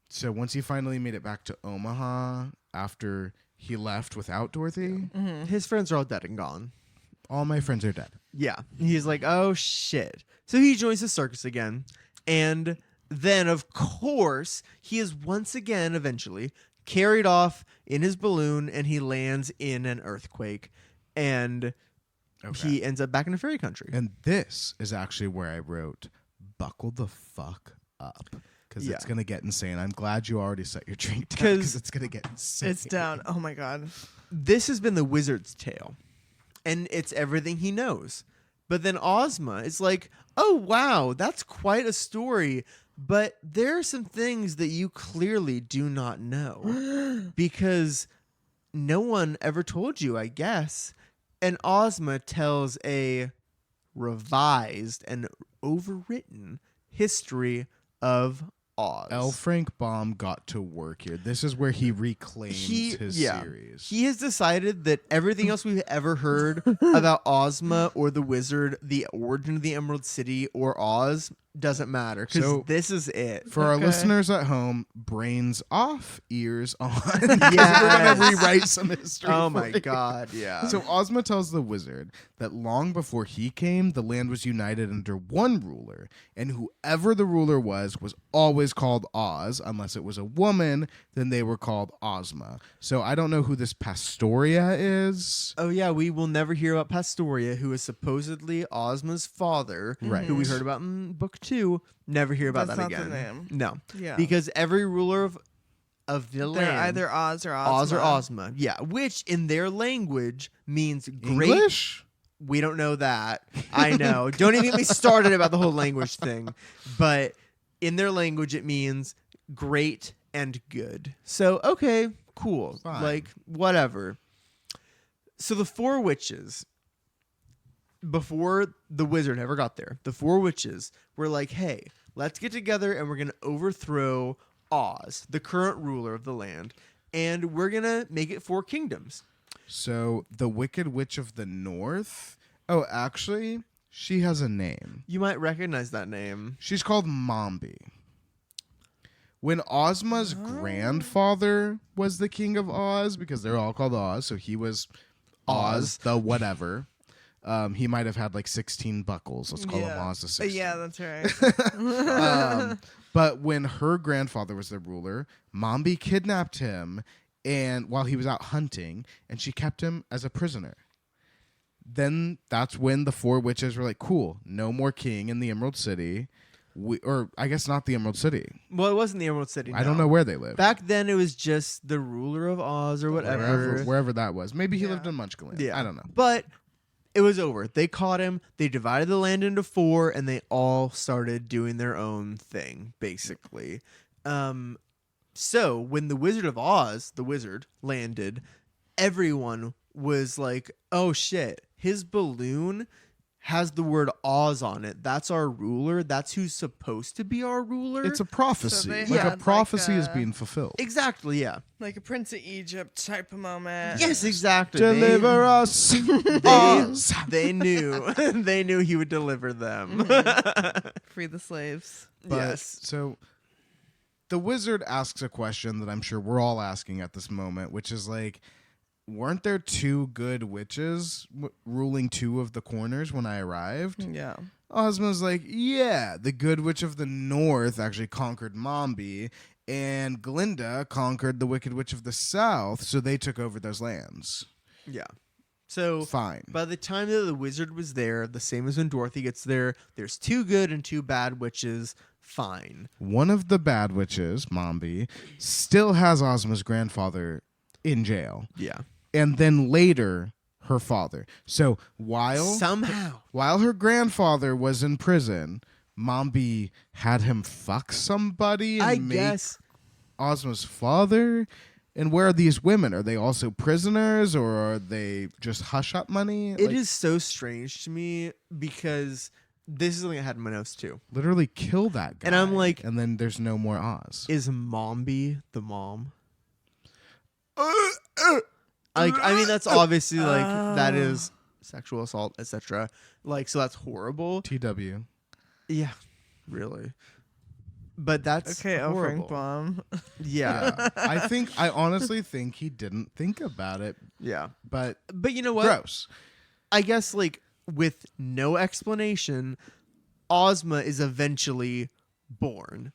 So once he finally made it back to Omaha after he left without Dorothy, His friends are all dead and gone. all my friends are dead. Yeah. He's like, oh, shit. So he joins the circus again. And then, of course, he is once again, eventually, carried off in his balloon, and he lands in an earthquake. And he ends up back in a fairy country. And this is actually where I wrote, buckle the fuck up. Because Yeah. it's going to get insane. I'm glad you already set your drink down 'Cause because it's going to get insane. It's down. Oh my god. This has been the wizard's tale. And it's everything he knows. But then Ozma is like, oh, wow, that's quite a story. But there are some things that you clearly do not know because no one ever told you, I guess. And Ozma tells a revised and overwritten history of Oz. L. Frank Baum got to work here. This is where he reclaimed his series. He has decided that everything else we've ever heard about Ozma or the wizard, the origin of the Emerald City, or Oz doesn't matter because So, this is it. For our Okay. listeners at home, brains off, ears on. Yes. We're going to rewrite some history. Oh for my you. god, yeah. So Ozma tells the wizard that long before he came, the land was united under one ruler, and whoever the ruler was always called Oz. Unless it was a woman, then they were called Ozma. So I don't know who this Pastoria is. Oh yeah, we will never hear about Pastoria, who is supposedly Ozma's father, Right. who we heard about in book 2. Never hear about That's that not the again. name. No, Yeah. because every ruler of the They're land, either Oz or Ozma. Oz or Ozma, yeah, which in their language means great. English? We don't know that. I know. Don't even get me started about the whole language thing. But in their language, it means great and good. So, okay, cool. Fine. Like, whatever. So the 4 witches, before the wizard ever got there, the 4 witches were like, hey, let's get together and we're going to overthrow Oz, the current ruler of the land, and we're going to make it 4 kingdoms. So the Wicked Witch of the North. Oh, actually, she has a name. You might recognize that name. She's called Mombi. When Ozma's grandfather was the king of Oz, because they're all called Oz, so he was Oz the whatever. He might have had like 16 buckles. Let's call him Oz the 16. Yeah, that's right. But when her grandfather was the ruler, Mombi kidnapped him and while he was out hunting, and she kept him as a prisoner. Then that's when the 4 witches were like, cool, no more king in the Emerald City. Or I guess not the Emerald City. Well, it wasn't the Emerald City. I don't know where they live. Back then, it was just the ruler of Oz or whatever. Wherever that was. Maybe he Yeah. lived in Munchkinland. Yeah, I don't know. But it was over. They caught him. They divided the land into 4, and they all started doing their own thing, basically. So when the Wizard of Oz, the wizard, landed, everyone was like, "Oh shit! His balloon has the word Oz on it. That's our ruler. That's who's supposed to be our ruler." It's a prophecy. they Like had a prophecy is like a- being fulfilled. Exactly. Yeah. Like a Prince of Egypt type of moment. Yes. Exactly. Deliver us. Oz. They knew. They knew he would deliver them. Free the slaves. But, Yes. So the wizard asks a question that I'm sure we're all asking at this moment, which is like, weren't there 2 good witches ruling 2 of the corners when I arrived? Yeah. Ozma's like, yeah, the good witch of the north actually conquered Mombi, and Glinda conquered the wicked witch of the south, so they took over those lands. Yeah. So Fine. by the time that the wizard was there, the same as when Dorothy gets there, there's 2 good and 2 bad witches. Fine. One of the bad witches, Mombi, still has Ozma's grandfather in jail. Yeah. And then later, her father. So Somehow. while her grandfather was in prison, Mombi had him fuck somebody and I make guess. Ozma's father. And where are these women? Are they also prisoners, or are they just hush up money? It is so strange to me because this is something I had in my notes too. literally kill that guy. And I'm like, and then there's no more Oz. is Mombi the mom? Like, I mean, that's obviously like that is sexual assault, etc. Like, so that's horrible. TW. Yeah, really. But that's Okay, oh, horrible. Frank Baum. Yeah, I honestly think he didn't think about it, yeah. but But you know what? gross. I guess like with no explanation, Ozma is eventually born.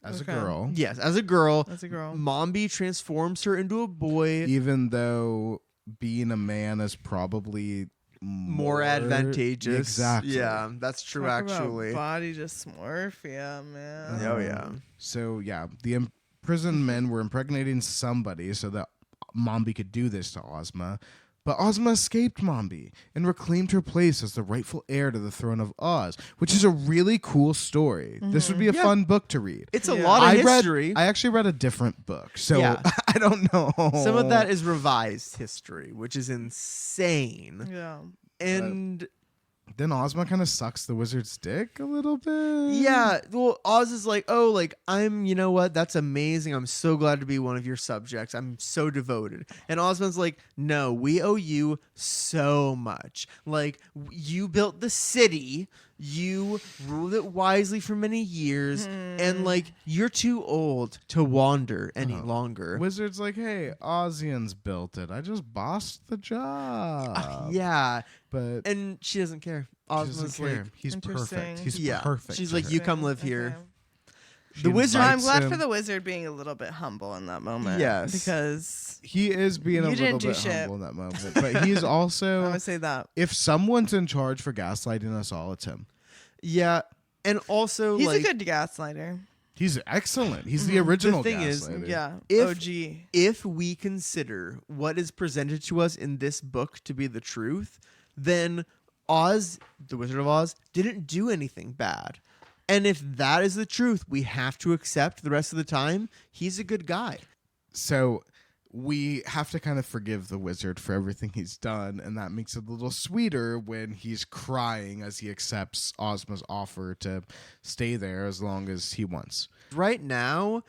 As Okay. a girl, Yes, as a girl. That's a girl. Mombi transforms her into a boy. even though being a man is probably More advantageous. Exactly. Yeah, that's true. Talk about Actually. body dysmorphia, man. Oh yeah. So yeah, the imprisoned men were impregnating somebody so that Mombi could do this to Ozma. But Ozma escaped Mombi and reclaimed her place as the rightful heir to the throne of Oz, which is a really cool story. This would be a Yeah. fun book to read. It's a Yeah. lot of history. I actually read a different book, so Yeah. I don't know. Some of that is revised history, which is insane. Yeah. And Then Ozma kind of sucks the wizard's dick a little bit. Yeah, well, Oz is like, oh, like, you know what? That's amazing. I'm so glad to be one of your subjects. I'm so devoted. And Ozma's like, no, we owe you so much. Like, you built the city, you ruled it wisely for many years, and, like, you're too old to wander any longer. Wizard's like, hey, Ozians built it. I just bossed the job. Yeah. But And she doesn't care. she Ozma's doesn't care. like, He's Interesting. perfect. He's yeah. perfect. She's to like, her. you come live here. She The wizard- Well, I'm invites glad him. for the wizard being a little bit humble in that moment. Yes. Because He is being a You little didn't do bit shit. humble in that moment. But he's I also, would say that. if someone's in charge for gaslighting us all, it's him. Yeah. And also, He's like, a good gaslighter. He's excellent. He's the original thing is, gaslighter. Yeah. If- OG. if we consider what is presented to us in this book to be the truth, then Oz, the Wizard of Oz, didn't do anything bad. And if that is the truth, we have to accept the rest of the time he's a good guy. So we have to kind of forgive the wizard for everything he's done, and that makes it a little sweeter when he's crying as he accepts Ozma's offer to stay there as long as he wants. Right now,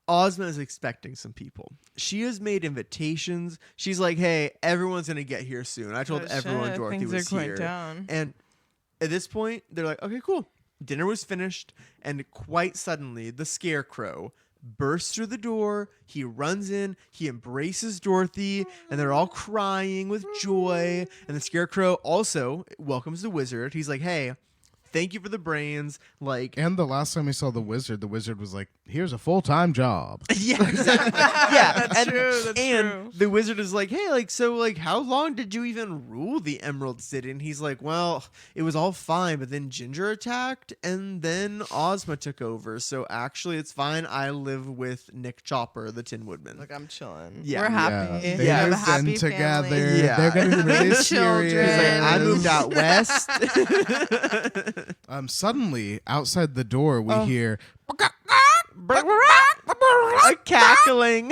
Ozma is expecting some people. She has made invitations. She's like, hey, everyone's going to get here soon. I told Oh, everyone shit, Dorothy things was are going here. down. And at this point, they're like, okay, cool. Dinner was finished, and quite suddenly, the Scarecrow bursts through the door. He runs in, he embraces Dorothy, and they're all crying with joy. And the Scarecrow also welcomes the wizard. He's like, hey, thank you for the brains. Like, And the last time we saw the wizard was like, here's a full-time job. yeah, exactly. Yeah, That's true, that's and true. the wizard is like, hey, like, so, like, how long did you even rule the Emerald City? And he's like, well, it was all fine, but then Ginger attacked, and then Ozma took over. So actually, it's fine. I live with Nick Chopper, the Tin Woodman. Look, I'm chilling. Yeah. We're happy. Yeah, We have a they've been happy together. family. Yeah. They're getting really With children. serious. He's like, I moved out west. Suddenly, outside the door, we hear A cackling.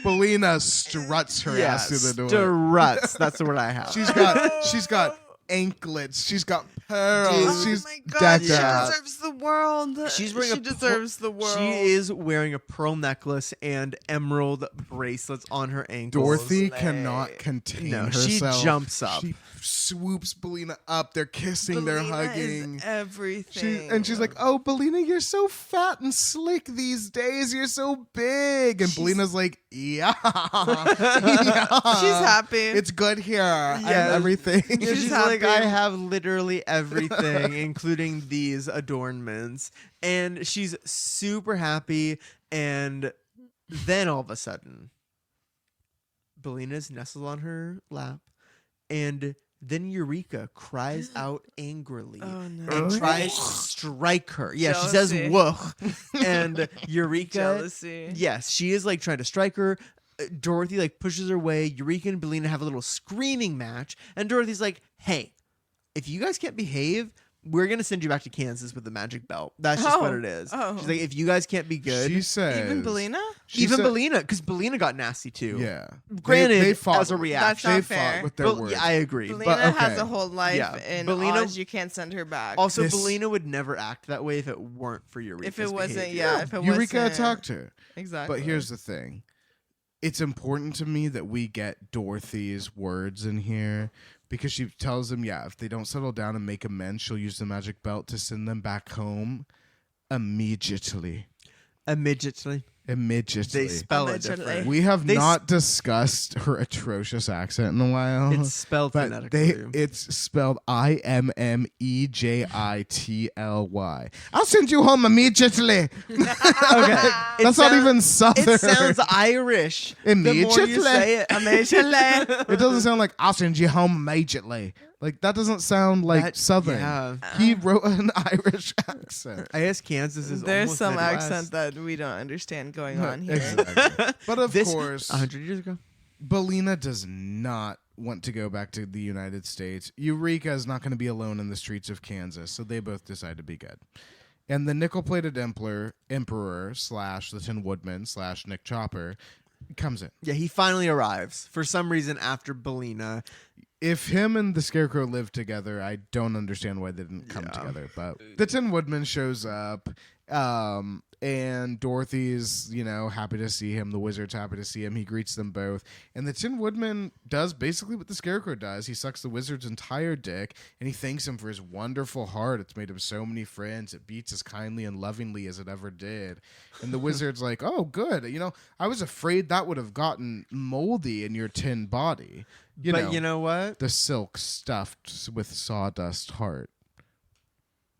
Belina struts her ass through the door. Struts. That's the word I have. She's got anklets. She's got pearls. Oh She's my God, decked she out. deserves the world. She's wearing she a deserves the world. She is wearing a pearl necklace and emerald bracelets on her ankles. Dorothy Slay. cannot contain No, herself. she jumps up. She swoops Belina up. They're kissing. They're Belina hugging. is everything. And she's like, "Oh, Belina, you're so fat and slick these days. You're so big." And Belina's like, "Yeah, yeah. she's happy. It's good here. I have Yes. everything." Yeah, She's she's like, happy. I have literally everything, including these adornments. And she's super happy. And then all of a sudden, Belina's nestled on her lap. And then Eureka cries out angrily Oh, no. and tries to strike her. Yeah, she says, Jealousy. whoa. And Eureka, Jealousy. yes, she is like trying to strike her. Dorothy like pushes her away. Eureka and Belina have a little screaming match. And Dorothy's like, hey, if you guys can't behave, we're going to send you back to Kansas with the magic belt. That's just what it is. Oh. She's like, if you guys can't be good. She says, Even Belina? she even said- Belina, because Belina got nasty too. Yeah. Granted, they fought, as a reaction. they That's not fought fair. with their But, words. yeah, I agree. Belina But, okay. has a whole life, Yeah. and Belina- Oz, you can't send her back. Also, This- Belina would never act that way if it weren't for Eureka's if it wasn't, behavior. yeah, if it Eureka wasn't. attacked her. Exactly. But here's the thing. It's important to me that we get Dorothy's words in here because she tells them, yeah, if they don't settle down and make amends, she'll use the magic belt to send them back home immediately. Immediately. Immediately. They spell it Immediately. different. We have They not discussed her atrocious accent in a while. It's spelled but phonetically. it's spelled Immejitly. I'll send you home immediately. Okay. That's not even Southern. It sounds Irish. The more you Immediately. say it. It doesn't sound like I'll send you home immediately. Like that doesn't sound like That- Southern. yeah. He wrote an Irish accent. I guess Kansas is There's almost some Midwest. accent that we don't understand going on here. Exactly. But of This course, 100 years ago. Belina does not want to go back to the United States. Eureka is not going to be alone in the streets of Kansas, so they both decide to be good. And the nickel-plated emperor slash the Tin Woodman slash Nick Chopper comes in. Yeah, he finally arrives for some reason after Belina. If him and the Scarecrow live together, I don't understand why they didn't come together. But the Tin Woodman shows up, and Dorothy's, happy to see him. The Wizard's happy to see him. He greets them both. And the Tin Woodman does basically what the Scarecrow does. He sucks the Wizard's entire dick, and he thanks him for his wonderful heart. It's made him so many friends. It beats as kindly and lovingly as it ever did. And the Wizard's like, oh, good. I was afraid that would have gotten moldy in your tin body. But you know what? The silk stuffed with sawdust heart.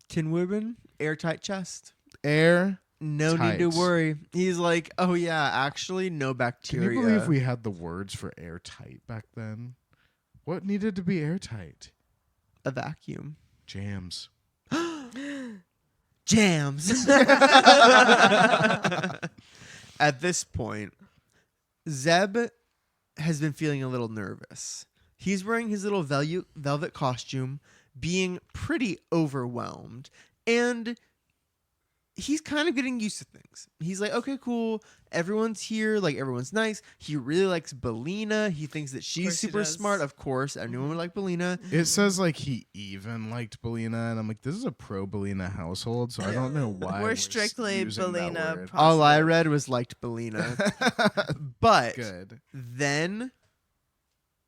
Tin Woodman, airtight chest. Air. No need to worry. He's like, oh yeah, actually, no bacteria. Can you believe we had the words for airtight back then? What needed to be airtight? A vacuum. Jams. Jams. At this point, Zeb has been feeling a little nervous. He's wearing his little velvet costume, being pretty overwhelmed, and he's kind of getting used to things. He's like, okay, cool. Everyone's here. Like, everyone's nice. He really likes Belina. He thinks that she's super smart. Of course, anyone would like Belina. It says, like, he even liked Belina, and I'm like, this is a pro-Belina household, so I don't know why we're strictly using that Belina. word. All I read was liked Belina. But Good. then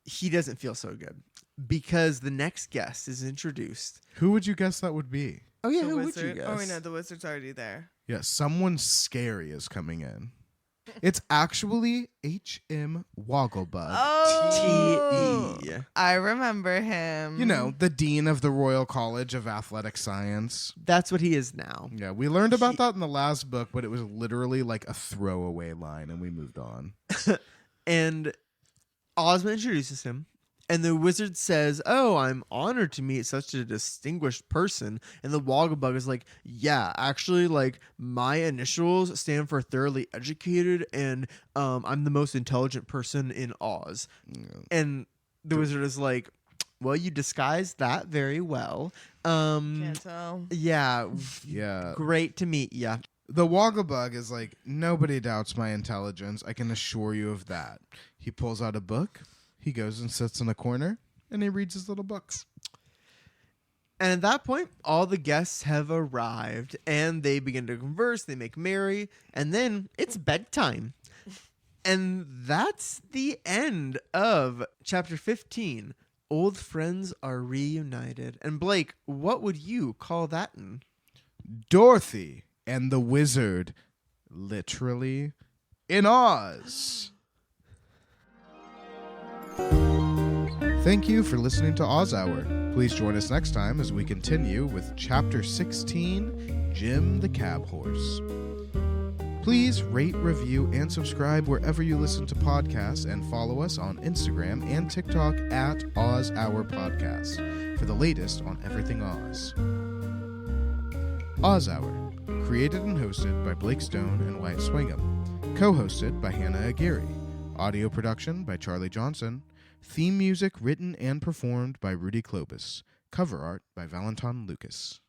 he doesn't feel so good because the next guest is introduced. Who would you guess that would be? Oh, yeah, The who wizard. would you guess? Oh, wait, no, the wizard's already there. Yeah, someone scary is coming in. It's actually H.M. Wogglebug. Oh, T.E. I remember him. The dean of the Royal College of Athletic Science. That's what he is now. Yeah, we learned about that in the last book, but it was literally like a throwaway line, and we moved on. And Ozma introduces him. And the wizard says, oh, I'm honored to meet such a distinguished person. And the Wogglebug is like, yeah, actually, like, my initials stand for thoroughly educated, and I'm the most intelligent person in Oz. Yeah. And the wizard is like, well, you disguised that very well. Can't tell. Yeah, Yeah. great to meet ya. The Wogglebug is like, nobody doubts my intelligence. I can assure you of that. He pulls out a book. He goes and sits in a corner, and he reads his little books. And at that point, all the guests have arrived, and they begin to converse, they make merry, and then it's bedtime. And that's the end of chapter 15. Old friends are reunited. And Blake, what would you call that in? Dorothy and the Wizard, literally, in Oz. Thank you for listening to Oz Hour. Please join us next time as we continue with Chapter 16, Jim the Cab Horse. Please rate, review, and subscribe wherever you listen to podcasts, and follow us on Instagram and TikTok at Oz Hour Podcast for the latest on everything Oz. Oz Hour, created and hosted by Blake Stone and Wyatt Swingham, co-hosted by Hannah Aguirre, audio production by Charlie Johnson, theme music written and performed by Rudy Klobus, cover art by Valentin Lucas.